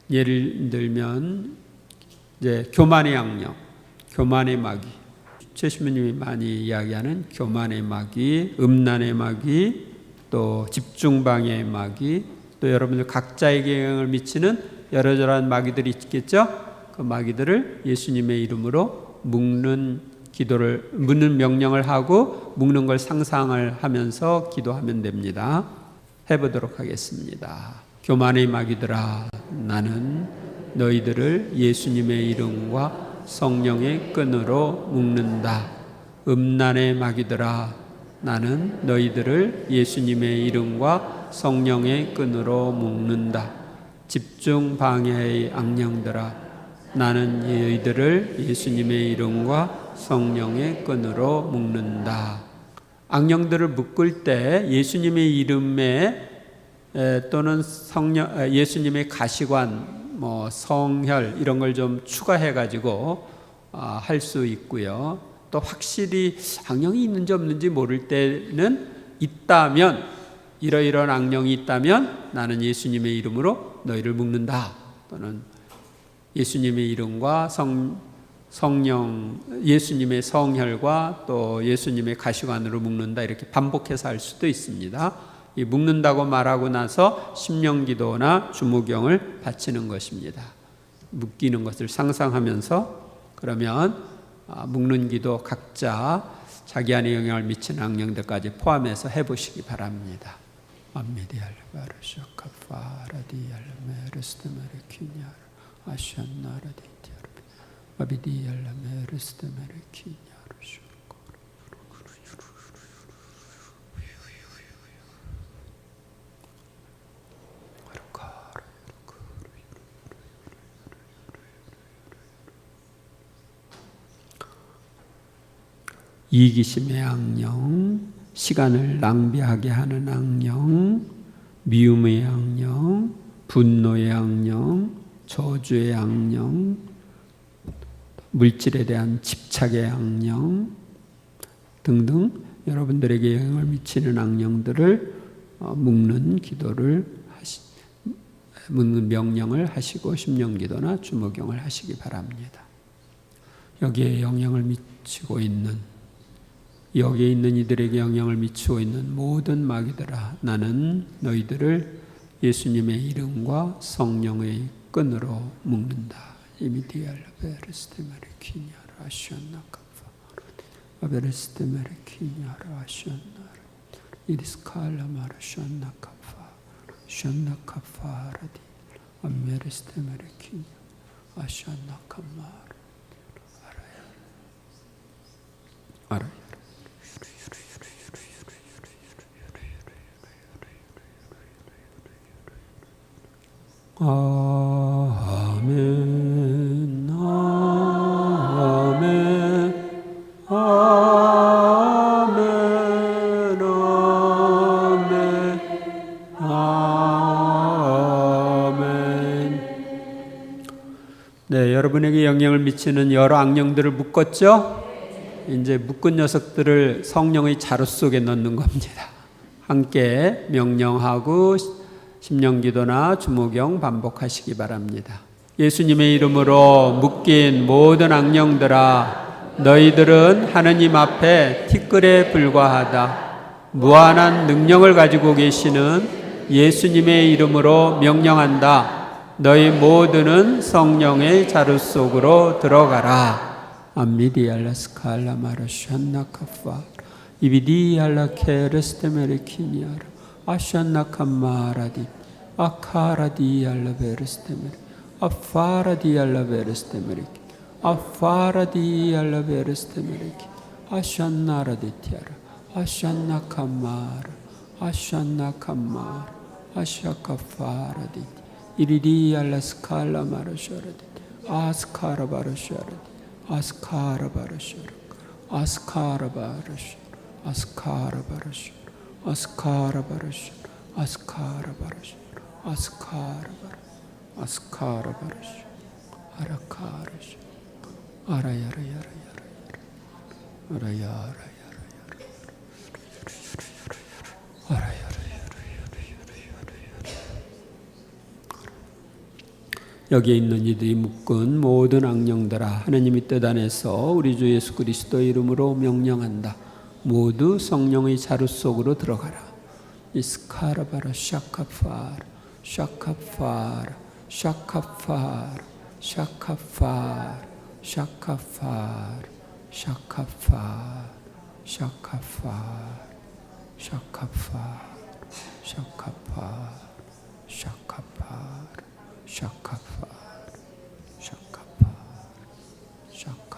예를 들면 이제 교만의 악령, 교만의 마귀, 최신부님이 많이 이야기하는 교만의 마귀, 음란의 마귀, 또 집중방해의 마귀, 또 여러분들 각자에게 영향을 미치는 여러저러한 마귀들이 있겠죠? 그 마귀들을 예수님의 이름으로 묶는 명령을 하고 묶는 걸 상상을 하면서 기도하면 됩니다. 해보도록 하겠습니다. 교만의 마귀들아, 나는 너희들을 예수님의 이름과 성령의 끈으로 묶는다. 음란의 마귀들아, 나는 너희들을 예수님의 이름과 성령의 끈으로 묶는다. 집중 방해의 악령들아, 나는 너희들을 예수님의 이름과 성령의 끈으로 묶는다. 악령들을 묶을 때 예수님의 이름에 또는 예수님의 가시관, 성혈 이런 걸 좀 추가해 가지고 할 수 있고요. 또 확실히 악령이 있는지 없는지 모를 때는 있다면, 이러이러한 악령이 있다면 나는 예수님의 이름으로 너희를 묶는다. 또는 예수님의 이름과 성령, 예수님의 성혈과 또 예수님의 가시관으로 묶는다. 이렇게 반복해서 할 수도 있습니다. 이 묶는다고 말하고 나서 심령기도나 주무경을 바치는 것입니다. 묶이는 것을 상상하면서, 그러면 묶는 기도 각자 자기 안에 영향을 미치는 악령들까지 포함해서 해보시기 바랍니다. 이기심의 악령, 시간을 낭비하게 하는 악령, 미움의 악령, 분노의 악령, 저주의 악령, 물질에 대한 집착의 악령 등등 여러분들에게 영향을 미치는 악령들을 묶는 기도를 묶는 명령을 하시고 심령기도나 주무경을 하시기 바랍니다. 여기에 영향을 미치고 있는, 여기에 있는 이들에게 영향을 미치고 있는 모든 마귀들아, 나는 너희들을 예수님의 이름과 성령의 끈으로 묶는다. 아멘, 아멘, 아멘, 아멘, 아멘. 네, 여러분에게 영향을 미치는 여러 악령들을 묶었죠? 이제 묶은 녀석들을 성령의 자루 속에 넣는 겁니다. 함께 명령하고 심령기도나 주무경 반복하시기 바랍니다. 예수님의 이름으로 묶인 모든 악령들아, 너희들은 하느님 앞에 티끌에 불과하다. 무한한 능력을 가지고 계시는 예수님의 이름으로 명령한다. 너희 모두는 성령의 자루 속으로 들어가라. 암미디알라 스칼라 마라샨나카파 이비디알라 케레스테메레키니아라 아샨나카마라디 아카라디알라베레스테메레 아파라디알라베레스테메레키 아파라디알라베레스테메레키 아샨나라디티아라 아샨나카마라 아샨나카마라 아샤카파라디 이리디알라스칼라 마라샤라디 아스카라바라샤라디 아스카라바라샤라 아스카라바라샤 아스카라바라샤 아스카라바라샤 아스카라바라샤 아스카라바라 아스카라바라시 아라카라시 아라야라야라야라 아라야라야라야라 아라야라야라야라. 여기에 있는 이들이 묶은 모든 악령들아, 하나님의 뜻 안에서 우리 주 예수 그리스도의 이름으로 명령한다. 모두 성령의 자루 속으로 들어가라. 이스카라바라 샤카파라 샤카파라 샤카파라 샤카파라 샤카파라 샤카파라 샤카파라 샤카파라 샤카파라 샤카파라 샤카파 샤카파 샤카파.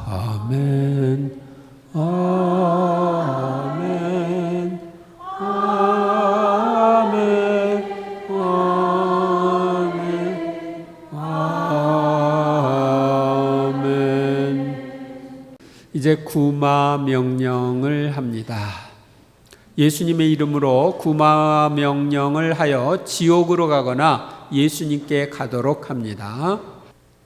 아멘 아멘 아멘 아멘. 이제 구마 명령을 합니다. 예수님의 이름으로 구마 명령을 하여 지옥으로 가거나 예수님께 가도록 합니다.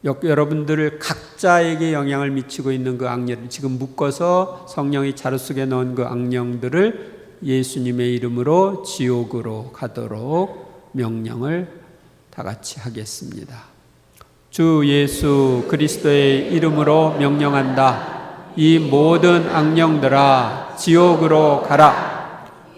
여러분들 각자에게 영향을 미치고 있는 그 악령, 지금 묶어서 성령이 자루 속에 넣은 그 악령들을 예수님의 이름으로 지옥으로 가도록 명령을 다 같이 하겠습니다. 주 예수 그리스도의 이름으로 명령한다. 이 모든 악령들아 지옥으로 가라.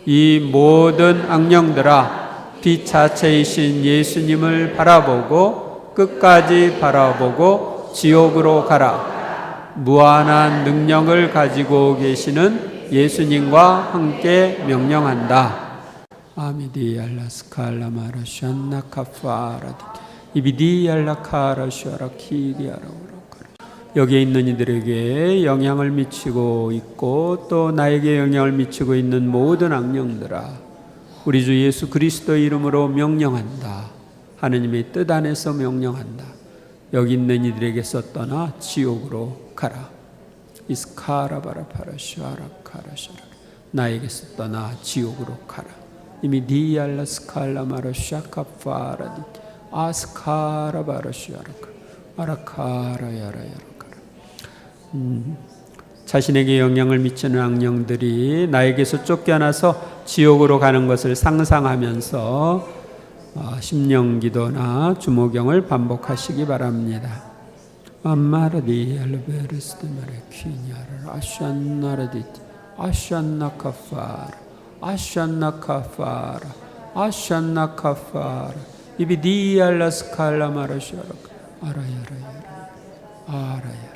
이 모든 악령들아 빛 자체이신 예수님을 바라보고 끝까지 바라보고 지옥으로 가라. 무한한 능력을 가지고 계시는 예수님과 함께 명령한다. 아미디 알라스칼라마라 샨나카파라디 이비디 알라카라 슈아라 키리아라. 여기에 있는 이들에게 영향을 미치고 있고 또 나에게 영향을 미치고 있는 모든 악령들아 우리 주 예수 그리스도의 이름으로 명령한다. 하느님의 뜻 안에서 명령한다. 여기 있는 이들에게서 떠나 지옥으로 가라. 이스카라바라파라슈아라카라샤라. 나에게서 떠나 지옥으로 가라. 이미 디알라스칼라마라 샤카파라디 아스카라바라슈아라카 아라카라야라야라. 자신에게 영향을 미치는 악령들이 나에게서 쫓겨나서 지옥으로 가는 것을 상상하면서 심령기도나 주모경을 반복하시기 바랍니다. 암마라디 알베르스드마레 퀴냐라 아샨나라디 아샨나카파라 아샨나카파라 아샨나카파라 이비디알라스칼라마라샤라 아라야라야라 아라야라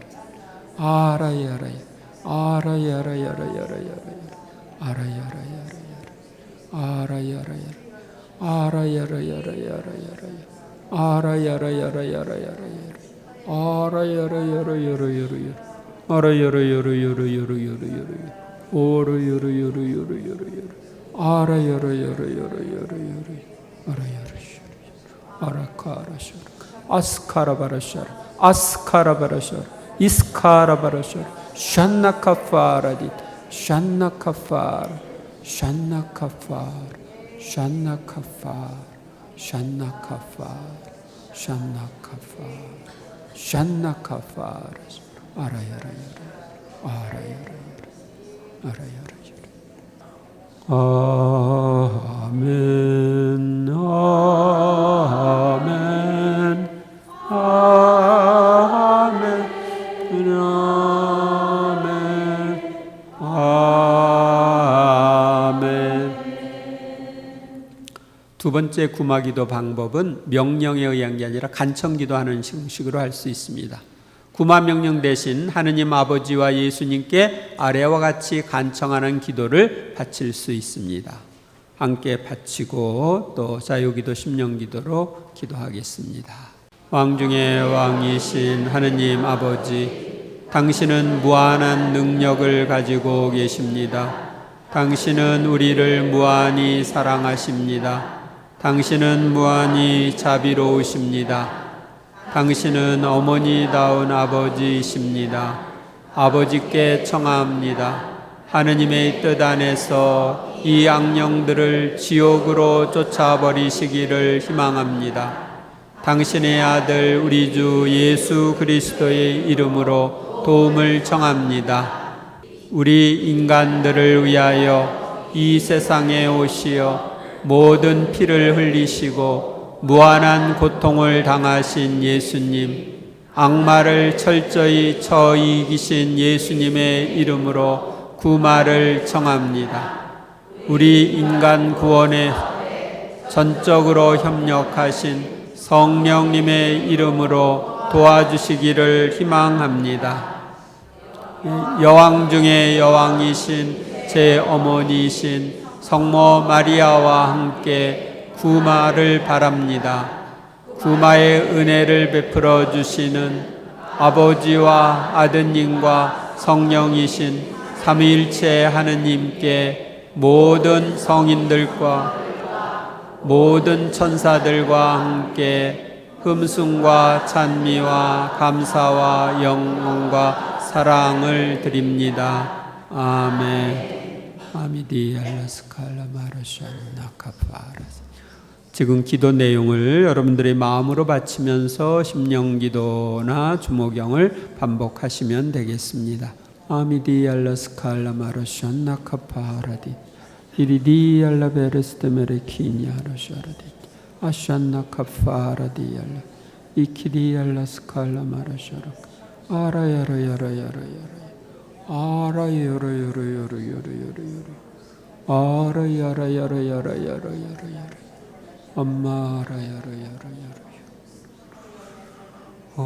아라야라야 아라야라야라야라야라 아라야라야라야라 아라야라야라야라야라야라 아라야라야라야라야라야라 아라야라야라야라야라야라 아라야라야라야라야라야라 오라야라야라야라야라 아라야라야라야라야라야라 아라야라샤라 아라카라샤라 아스카라바라샤라 아스카라바라샤라 이스카라바라샤라 샨나카파라디 샨나카파라 샨나카파라 샨나카파라 샨나카파라 샨나카파라 샨나카파라 아라야라야라 아라야라야라 아라야라야라. 아멘 아멘 아멘 아멘. 두 번째 구마기도 방법은 명령에 의한 게 아니라 간청기도하는 형식으로 할 수 있습니다. 구마 명령 대신 하느님 아버지와 예수님께 아래와 같이 간청하는 기도를 바칠 수 있습니다. 함께 바치고 또 자유기도 심령기도로 기도하겠습니다. 왕 중에 왕이신 하느님 아버지, 당신은 무한한 능력을 가지고 계십니다. 당신은 우리를 무한히 사랑하십니다. 당신은 무한히 자비로우십니다. 당신은 어머니다운 아버지이십니다. 아버지께 청합니다. 하느님의 뜻 안에서 이 악령들을 지옥으로 쫓아버리시기를 희망합니다. 당신의 아들 우리 주 예수 그리스도의 이름으로 도움을 청합니다. 우리 인간들을 위하여 이 세상에 오시어 모든 피를 흘리시고 무한한 고통을 당하신 예수님, 악마를 철저히 쳐 이기신 예수님의 이름으로 구마를 청합니다. 우리 인간 구원에 전적으로 협력하신 성령님의 이름으로 도와주시기를 희망합니다. 여왕 중에 여왕이신 제 어머니이신 성모 마리아와 함께 구마를 바랍니다. 구마의 은혜를 베풀어 주시는 아버지와 아드님과 성령이신 삼위일체 하느님께 모든 성인들과 모든 천사들과 함께 흠숭과 찬미와 감사와 영광과 사랑을 드립니다. 아멘. 아미디 알라스칼라 마르샨나 카파라스. 지금 기도 내용을 여러분들의 마음으로 바치면서 심령기도나 주모경을 반복하시면 되겠습니다. 아미디 알라스칼라 마르샨나 카파라디 이리디 알라 베레스테메레 키냐라샤라디 아샨나 카파라디알라 이키디 알라 스칼라 마라샤라 아라야라야라야라야라 아라야라야라야라야라야라 아라야라야라야라야라야라 엄마라야라야라야라 아멘.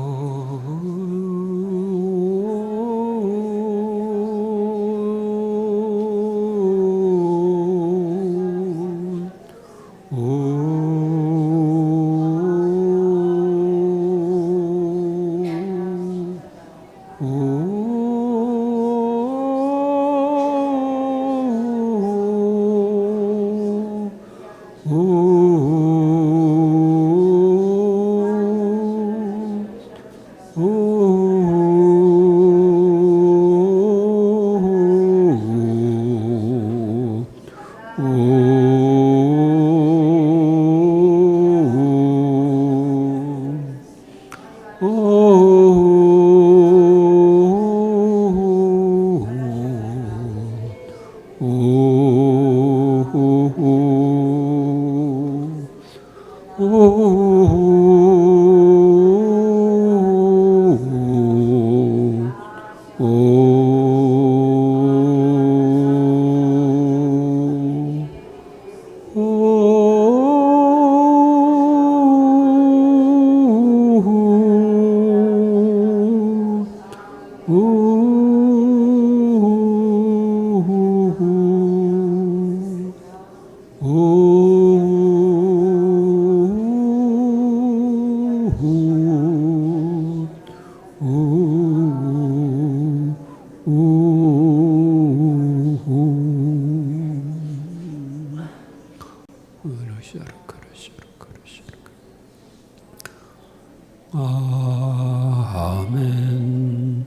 아멘.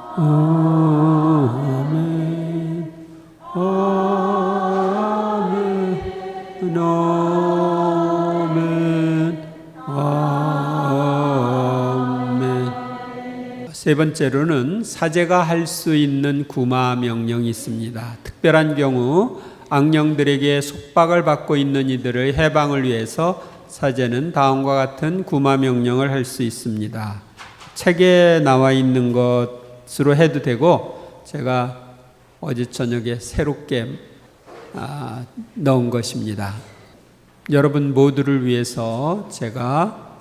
아멘. 아멘. 아멘. 세 번째로는 사제가 할 수 있는 구마 명령이 있습니다. 특별한 경우 악령들에게 속박을 받고 있는 이들의 해방을 위해서 사제는 다음과 같은 구마 명령을 할 수 있습니다. 책에 나와 있는 것으로 해도 되고 제가 어제 저녁에 새롭게 넣은 것입니다. 여러분 모두를 위해서 제가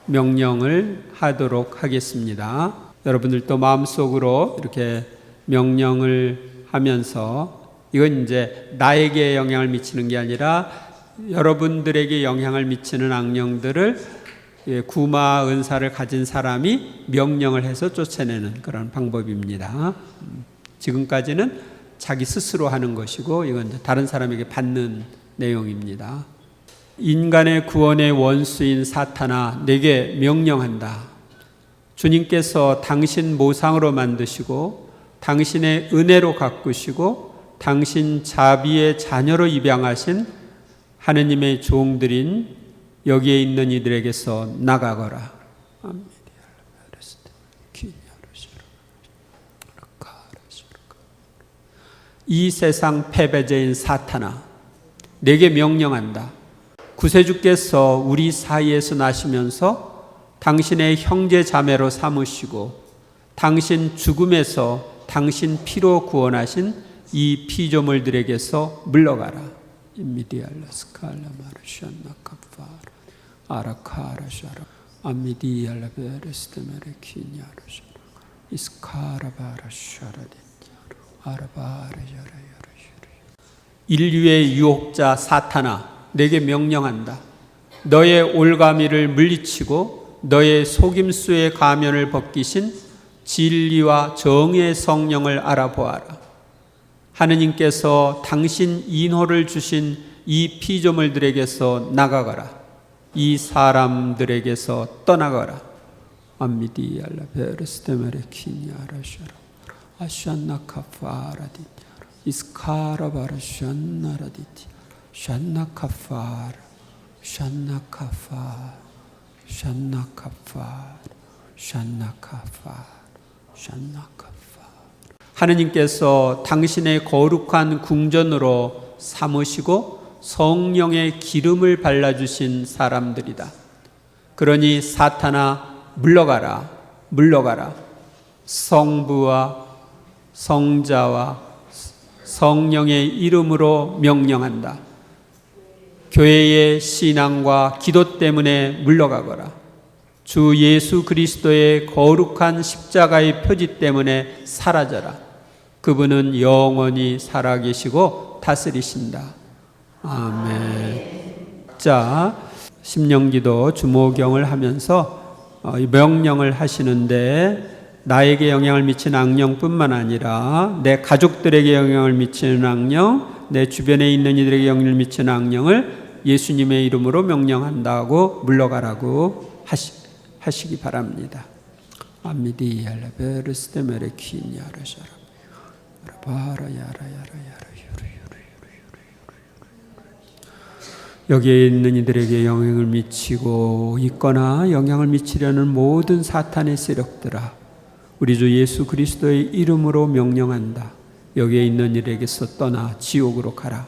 명령을 하도록 하겠습니다. 여러분들도 마음속으로 이렇게 명령을 하면서 이건 이제 나에게 영향을 미치는 게 아니라 여러분들에게 영향을 미치는 악령들을 구마 은사를 가진 사람이 명령을 해서 쫓아내는 그런 방법입니다. 지금까지는 자기 스스로 하는 것이고 이건 이제 다른 사람에게 받는 내용입니다. 인간의 구원의 원수인 사탄아, 내게 명령한다. 주님께서 당신 모상으로 만드시고 당신의 은혜로 가꾸시고 당신 자비의 자녀로 입양하신 하느님의 종들인 여기에 있는 이들에게서 나가거라. 이 세상 패배자인 사탄아, 내게 명령한다. 구세주께서 우리 사이에서 나시면서 당신의 형제 자매로 삼으시고 당신 죽음에서 당신 피로 구원하신 이 피조물들에게서 물러가라. 임미디알라스 칼라마르샤나 카파라 아라카라샤라 아미디알라베레스테메레 키냐르샤 이스카라바라샤라데 아라바라야라야라. 인류의 유혹자 사탄아, 내게 명령한다. 너의 올가미를 물리치고 너의 속임수의 가면을 벗기신 진리와 정의의 성령을 알아보아라. 하느님께서 당신 인호를 주신 이 피조물들에게서 나가거라. 이 사람들에게서 떠나거라. 암미디알라 베르스테메레 키냐라샤라 아샨나카파라디 이스카라바라 샨나라디티 샨나카파라 샨나카파라 샨나카파라 샨나카파라 샨나카파라. 하느님께서 당신의 거룩한 궁전으로 삼으시고 성령의 기름을 발라주신 사람들이다. 그러니 사탄아, 물러가라, 물러가라. 성부와 성자와 성령의 이름으로 명령한다. 교회의 신앙과 기도 때문에 물러가거라. 주 예수 그리스도의 거룩한 십자가의 표지 때문에 사라져라. 그분은 영원히 살아계시고 다스리신다. 아멘. 자, 심령기도 주모경을 하면서 명령을 하시는데 나에게 영향을 미치는 악령뿐만 아니라 내 가족들에게 영향을 미치는 악령, 내 주변에 있는 이들에게 영향을 미치는 악령을 예수님의 이름으로 명령한다고 물러가라고 하시기 바랍니다. 아미디알라 베르스테메레 키냐라샤라 바라야라야라야라. 여기에 있는 이들에게 영향을 미치고 있거나 영향을 미치려는 모든 사탄의 세력들아, 우리 주 예수 그리스도의 이름으로 명령한다. 여기에 있는 이들에게서 떠나 지옥으로 가라.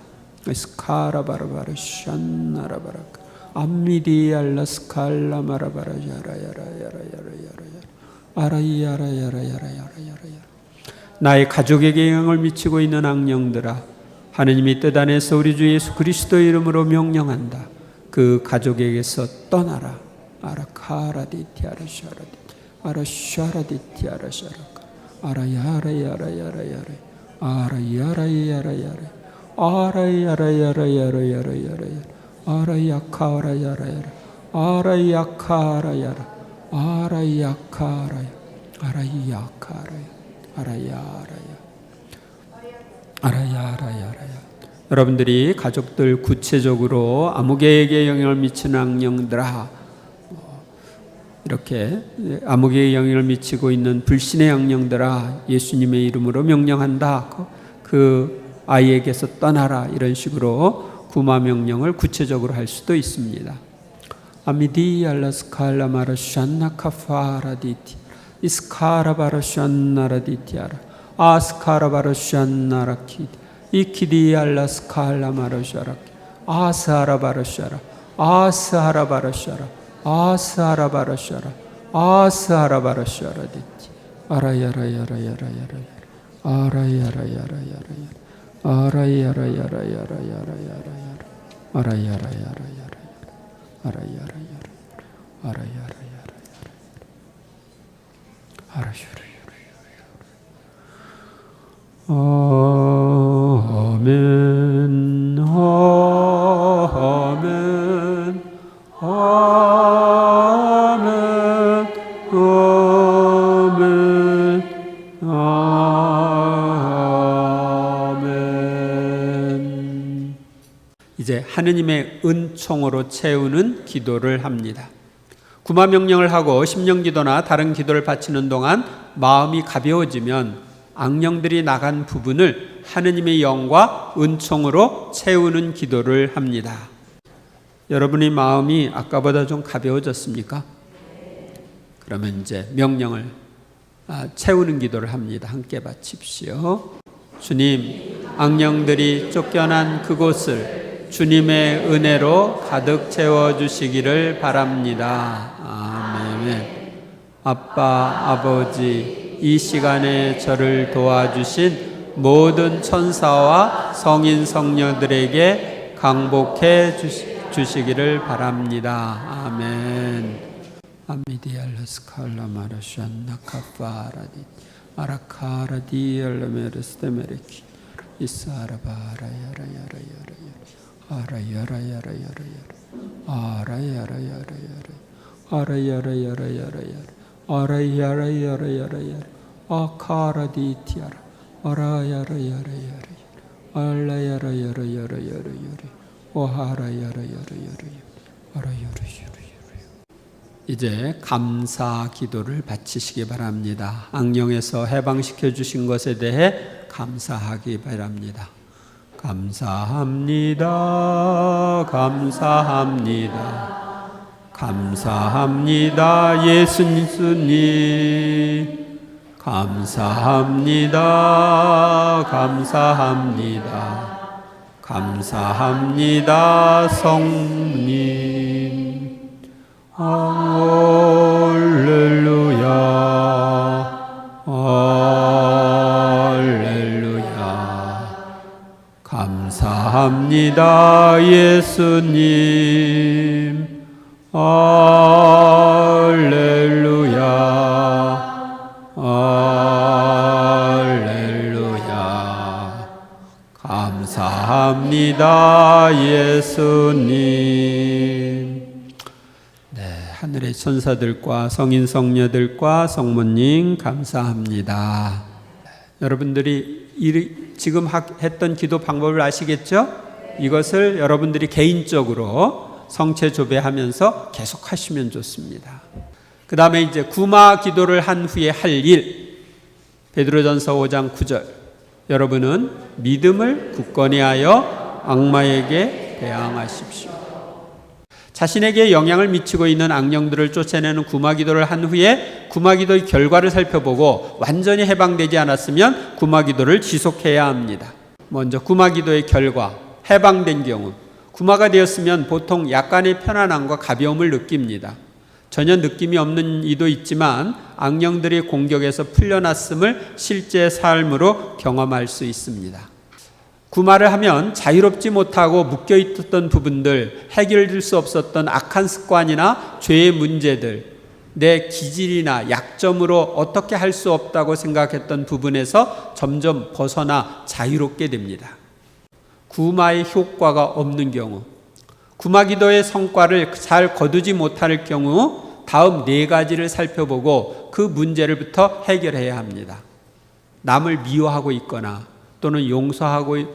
스카라바라바라 샨나라바라 암미디알라 스칼라마라바라 야라야라야라야라야라 아라이야라야라야라야라야라. 나의 가족에게 영향을 미치고 있는 악령들아, 하느님이 뜻 안에서 우리 주 예수 그리스도의 이름으로 명령한다. 그 가족에게서 떠나라. 아라카라디티아라샤라디 아라샤라디티아라샤라카 아라야라야라야라야라 아라야라야라야라 아라야라야라야라야라야라 아라야카라야라야라 아라야카라야라 아라야카라야 아라야카라야 아라야라야 아라야라야라야. 여러분들이 가족들 구체적으로 아무개에게 영향을 미치는 악령들아, 이렇게 아무개에게 영향을 미치고 있는 불신의 악령들아, 예수님의 이름으로 명령한다. 그 아이에게서 떠나라. 이런 식으로 구마 명령을 구체적으로 할 수도 있습니다. 아미디 알라스칼라마라 샨나카파라디티 이스카라바라 샨나라디티아라 아스카라바라 샨나라키디 이키디 알라스칼라마라 샤라키 아스하라바라 샤라 아스하라바라 샤라 아스하라바라 샤라 아스하라바라 샤라디티 아라야라야라야라야라 아라야라야라야라야라 아라야라야라야라야라야라 아라야라야라야라 아라야라야라 아라야라야라 아라슈르 아멘 아멘 아멘 아멘 아멘. 이제 하느님의 은총으로 채우는 기도를 합니다. 구마 명령을 하고 심령기도나 다른 기도를 바치는 동안 마음이 가벼워지면 악령들이 나간 부분을 하느님의 영과 은총으로 채우는 기도를 합니다. 여러분의 마음이 아까보다 좀 가벼워졌습니까? 그러면 이제 명령을 채우는 기도를 합니다. 함께 바칩시오. 주님, 악령들이 쫓겨난 그곳을 주님의 은혜로 가득 채워주시기를 바랍니다. 아멘. 아빠, 아버지, 이 시간에 저를 도와주신 모든 천사와 성인 성녀들에게 강복해 주시기를 바랍니다. 아멘. 아미디알라스칼라 마라샨나 카파라디 아라카라디 알라메르스테메레키 이사라바라야라야라야라 아라야라야라야라 아라야라야라야라 아라야라야라야라 아라야라야라야라 아카라디티아라 아라야라야라야라 알라야라야라야라야라 오하라야라야라야라 아라야라야라. 이제 감사 기도를 바치시기 바랍니다. 악령에서 해방시켜 주신 것에 대해 감사하기 바랍니다. 감사합니다. 감사합니다. 감사합니다. 예수님. 감사합니다. 감사합니다. 감사합니다. 성님. 할렐루야, 할렐루야. 감사합니다, 예수님. 할렐루야, 할렐루야. 감사합니다, 예수님. 하늘의 천사들과 성인 성녀들과 성모님 감사합니다. 여러분들이 지금 했던 기도 방법을 아시겠죠? 이것을 여러분들이 개인적으로 성체 조배하면서 계속 하시면 좋습니다. 그 다음에 이제 구마 기도를 한 후에 할 일, 베드로전서 5장 9절. 여러분은 믿음을 굳건히 하여 악마에게 대항하십시오. 자신에게 영향을 미치고 있는 악령들을 쫓아내는 구마기도를 한 후에 구마기도의 결과를 살펴보고 완전히 해방되지 않았으면 구마기도를 지속해야 합니다. 먼저 구마기도의 결과, 해방된 경우 구마가 되었으면 보통 약간의 편안함과 가벼움을 느낍니다. 전혀 느낌이 없는 이도 있지만 악령들의 공격에서 풀려났음을 실제 삶으로 경험할 수 있습니다. 구마를 하면 자유롭지 못하고 묶여있었던 부분들, 해결될 수 없었던 악한 습관이나 죄의 문제들, 내 기질이나 약점으로 어떻게 할 수 없다고 생각했던 부분에서 점점 벗어나 자유롭게 됩니다. 구마의 효과가 없는 경우, 구마기도의 성과를 잘 거두지 못할 경우 다음 4가지를 살펴보고 그 문제를부터 해결해야 합니다. 남을 미워하고 있거나 또는 용서를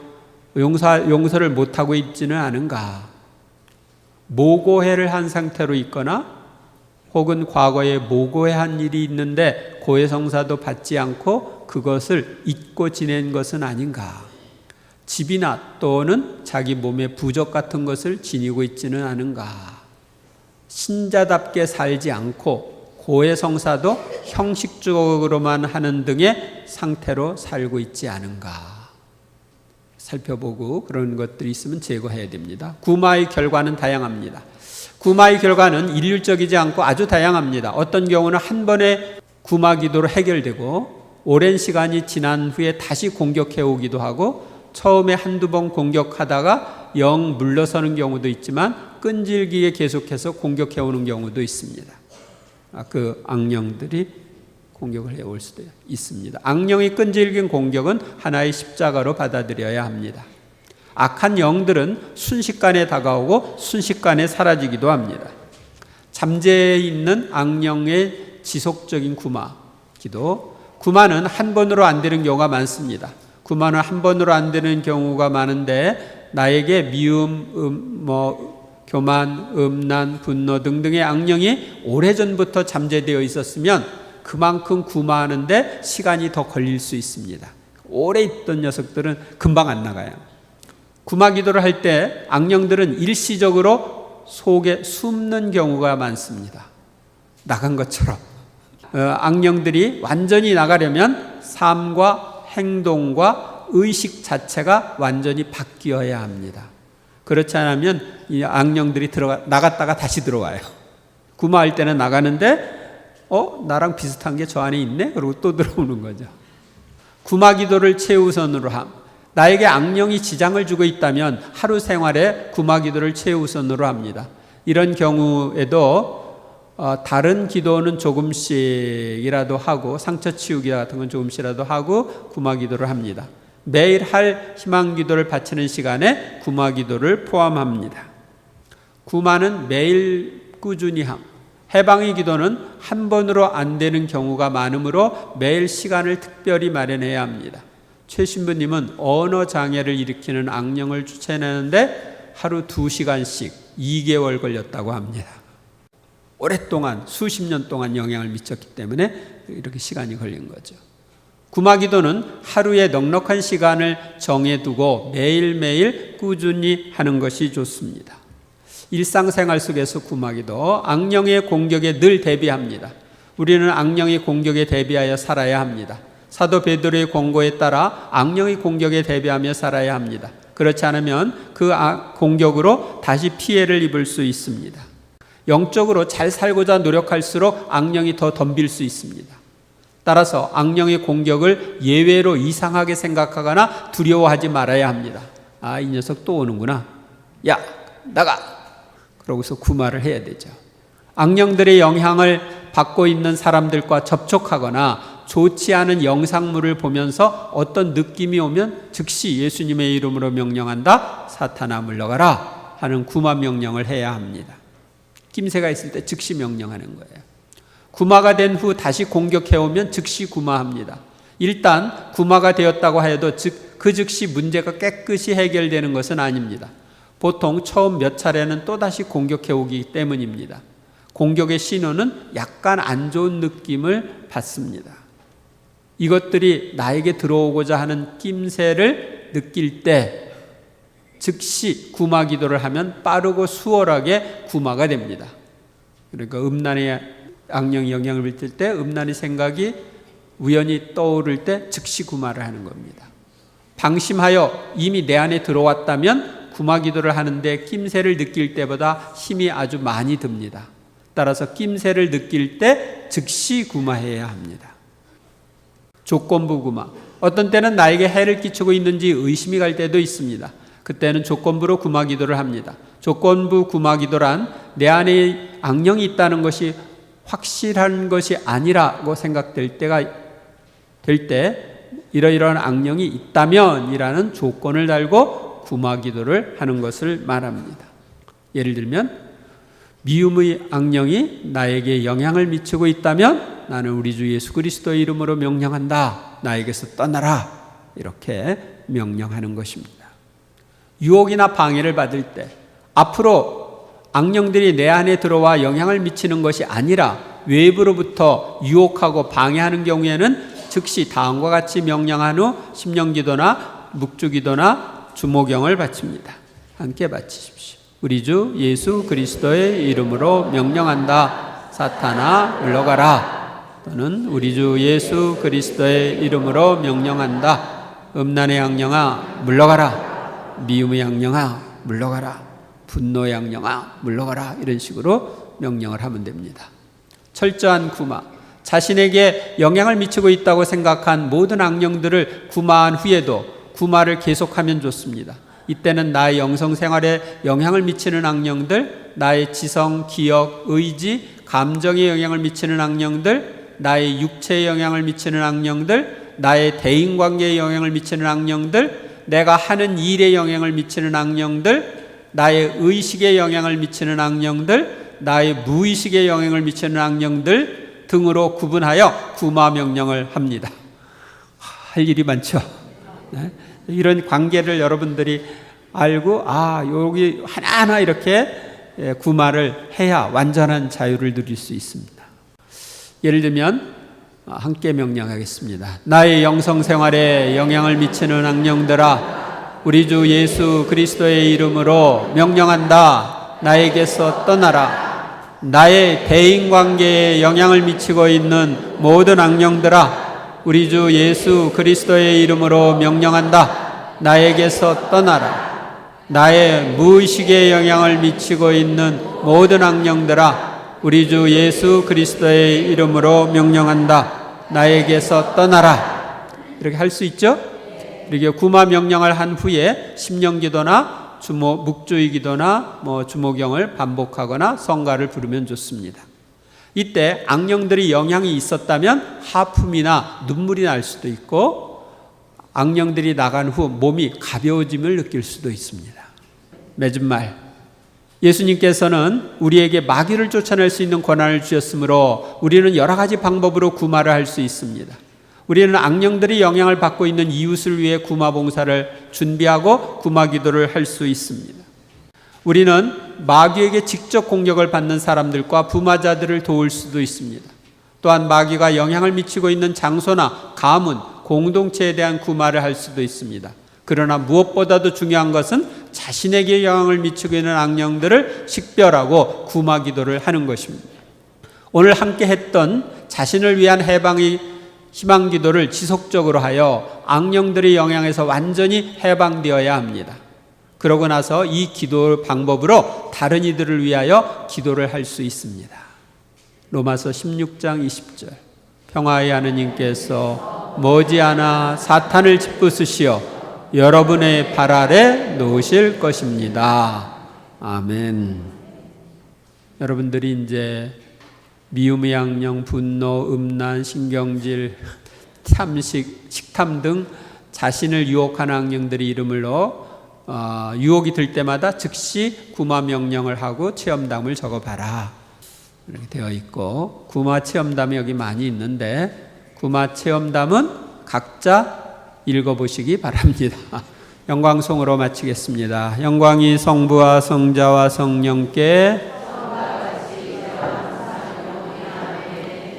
못하고 있지는 않은가? 모고해를 한 상태로 있거나 혹은 과거에 모고해한 일이 있는데 고해성사도 받지 않고 그것을 잊고 지낸 것은 아닌가? 집이나 또는 자기 몸의 부적 같은 것을 지니고 있지는 않은가? 신자답게 살지 않고 고해성사도 형식적으로만 하는 등의 상태로 살고 있지 않은가? 살펴보고 그런 것들이 있으면 제거해야 됩니다. 구마의 결과는 다양합니다. 구마의 결과는 일률적이지 않고 아주 다양합니다. 어떤 경우는 한 번에 구마 기도로 해결되고 오랜 시간이 지난 후에 다시 공격해 오기도 하고 처음에 한두 번 공격하다가 영 물러서는 경우도 있지만 끈질기게 계속해서 공격해 오는 경우도 있습니다. 그 악령들이 공격을 해올 수도 있습니다. 악령이 끈질긴 공격은 하나의 십자가로 받아들여야 합니다. 악한 영들은 순식간에 다가오고 순식간에 사라지기도 합니다. 잠재해 있는 악령의 지속적인 구마 기도, 구마는 한 번으로 안 되는 경우가 많습니다. 구마는 한 번으로 안 되는 경우가 많은데 나에게 미움, 교만, 음란, 분노 등등의 악령이 오래전부터 잠재되어 있었으면 그만큼 구마하는데 시간이 더 걸릴 수 있습니다. 오래 있던 녀석들은 금방 안 나가요. 구마 기도를 할 때 악령들은 일시적으로 속에 숨는 경우가 많습니다. 나간 것처럼. 악령들이 완전히 나가려면 삶과 행동과 의식 자체가 완전히 바뀌어야 합니다. 그렇지 않으면 이 악령들이 나갔다가 다시 들어와요. 구마할 때는 나가는데 나랑 비슷한 게 저 안에 있네? 그러고 또 들어오는 거죠. 구마 기도를 최우선으로 함. 나에게 악령이 지장을 주고 있다면 하루 생활에 구마 기도를 최우선으로 합니다. 이런 경우에도 다른 기도는 조금씩이라도 하고 상처 치유기 같은 건 조금씩이라도 하고 구마 기도를 합니다. 매일 할 희망 기도를 바치는 시간에 구마 기도를 포함합니다. 구마는 매일 꾸준히 함. 해방의 기도는 한 번으로 안 되는 경우가 많으므로 매일 시간을 특별히 마련해야 합니다. 최 신부님은 언어 장애를 일으키는 악령을 쫓아내는데 하루 2시간씩 2개월 걸렸다고 합니다. 오랫동안 수십 년 동안 영향을 미쳤기 때문에 이렇게 시간이 걸린 거죠. 구마 기도는 하루에 넉넉한 시간을 정해두고 매일매일 꾸준히 하는 것이 좋습니다. 일상생활 속에서 구마 기도, 악령의 공격에 늘 대비합니다. 우리는 악령의 공격에 대비하여 살아야 합니다. 사도 베드로의 권고에 따라 악령의 공격에 대비하며 살아야 합니다. 그렇지 않으면 그 공격으로 다시 피해를 입을 수 있습니다. 영적으로 잘 살고자 노력할수록 악령이 더 덤빌 수 있습니다. 따라서 악령의 공격을 예외로 이상하게 생각하거나 두려워하지 말아야 합니다. 이 녀석 또 오는구나. 야, 나가! 그러고서 구마를 해야 되죠. 악령들의 영향을 받고 있는 사람들과 접촉하거나 좋지 않은 영상물을 보면서 어떤 느낌이 오면 즉시 예수님의 이름으로 명령한다. 사탄아 물러가라 하는 구마 명령을 해야 합니다. 낌새가 있을 때 즉시 명령하는 거예요. 구마가 된 후 다시 공격해오면 즉시 구마합니다. 일단 구마가 되었다고 하여도 그 즉시 문제가 깨끗이 해결되는 것은 아닙니다. 보통 처음 몇 차례는 또다시 공격해오기 때문입니다. 공격의 신호는 약간 안 좋은 느낌을 받습니다. 이것들이 나에게 들어오고자 하는 낌새를 느낄 때 즉시 구마 기도를 하면 빠르고 수월하게 구마가 됩니다. 그러니까 음란의 악령이 영향을 미칠 때 음란의 생각이 우연히 떠오를 때 즉시 구마를 하는 겁니다. 방심하여 이미 내 안에 들어왔다면 구마 기도를 하는데 낌새를 느낄 때보다 힘이 아주 많이 듭니다. 따라서 낌새를 느낄 때 즉시 구마해야 합니다. 조건부 구마. 어떤 때는 나에게 해를 끼치고 있는지 의심이 갈 때도 있습니다. 그때는 조건부로 구마 기도를 합니다. 조건부 구마 기도란 내 안에 악령이 있다는 것이 확실한 것이 아니라고 생각될 때가 될 때 이러이러한 악령이 있다면이라는 조건을 달고 구마 기도를 하는 것을 말합니다. 예를 들면 미움의 악령이 나에게 영향을 미치고 있다면 나는 우리 주 예수 그리스도의 이름으로 명령한다. 나에게서 떠나라. 이렇게 명령하는 것입니다. 유혹이나 방해를 받을 때 앞으로 악령들이 내 안에 들어와 영향을 미치는 것이 아니라 외부로부터 유혹하고 방해하는 경우에는 즉시 다음과 같이 명령한 후 심령기도나 묵주기도나 주모경을 바칩니다. 함께 바치십시오. 우리 주 예수 그리스도의 이름으로 명령한다. 사탄아 물러가라. 또는 우리 주 예수 그리스도의 이름으로 명령한다. 음란의 악령아 물러가라. 미움의 악령아 물러가라. 분노의 악령아 물러가라. 이런 식으로 명령을 하면 됩니다. 철저한 구마. 자신에게 영향을 미치고 있다고 생각한 모든 악령들을 구마한 후에도 구마를 계속하면 좋습니다. 이때는 나의 영성생활에 영향을 미치는 악령들, 나의 지성, 기억, 의지, 감정에 영향을 미치는 악령들, 나의 육체에 영향을 미치는 악령들, 나의 대인관계에 영향을 미치는 악령들, 내가 하는 일에 영향을 미치는 악령들, 나의 의식에 영향을 미치는 악령들, 나의 무의식에 영향을 미치는 악령들 등으로 구분하여 구마 명령을 합니다. 할 일이 많죠. 네? 이런 관계를 여러분들이 알고 여기 하나하나 이렇게 구마를 해야 완전한 자유를 누릴 수 있습니다. 예를 들면 함께 명령하겠습니다. 나의 영성 생활에 영향을 미치는 악령들아, 우리 주 예수 그리스도의 이름으로 명령한다. 나에게서 떠나라. 나의 대인관계에 영향을 미치고 있는 모든 악령들아, 우리 주 예수 그리스도의 이름으로 명령한다. 나에게서 떠나라. 나의 무의식에 영향을 미치고 있는 모든 악령들아, 우리 주 예수 그리스도의 이름으로 명령한다. 나에게서 떠나라. 이렇게 할 수 있죠? 이렇게 구마 명령을 한 후에 심령기도나 묵주의 기도나 주모경을 반복하거나 성가를 부르면 좋습니다. 이때 악령들이 영향이 있었다면 하품이나 눈물이 날 수도 있고, 악령들이 나간 후 몸이 가벼워짐을 느낄 수도 있습니다. 맺은 말, 예수님께서는 우리에게 마귀를 쫓아낼 수 있는 권한을 주셨으므로 우리는 여러 가지 방법으로 구마를 할 수 있습니다. 우리는 악령들이 영향을 받고 있는 이웃을 위해 구마 봉사를 준비하고 구마 기도를 할 수 있습니다. 우리는 마귀에게 직접 공격을 받는 사람들과 부마자들을 도울 수도 있습니다. 또한 마귀가 영향을 미치고 있는 장소나 가문, 공동체에 대한 구마를 할 수도 있습니다. 그러나 무엇보다도 중요한 것은 자신에게 영향을 미치고 있는 악령들을 식별하고 구마 기도를 하는 것입니다. 오늘 함께 했던 자신을 위한 해방의 희망 기도를 지속적으로 하여 악령들의 영향에서 완전히 해방되어야 합니다. 그러고 나서 이 기도 방법으로 다른 이들을 위하여 기도를 할 수 있습니다. 로마서 16장 20절, 평화의 하느님께서 머지않아 사탄을 짓부수시어 여러분의 발 아래 놓으실 것입니다. 아멘. 여러분들이 이제 미움의 악령, 분노, 음란, 신경질, 탐식, 식탐 등 자신을 유혹하는 악령들의 이름으로 유혹이 들 때마다 즉시 구마 명령을 하고 체험담을 적어봐라. 이렇게 되어 있고, 구마 체험담이 여기 많이 있는데 구마 체험담은 각자 읽어보시기 바랍니다. 영광송으로 마치겠습니다. 영광이 성부와 성자와 성령께,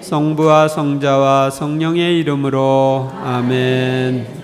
성부와 성자와 성령의 이름으로 아멘.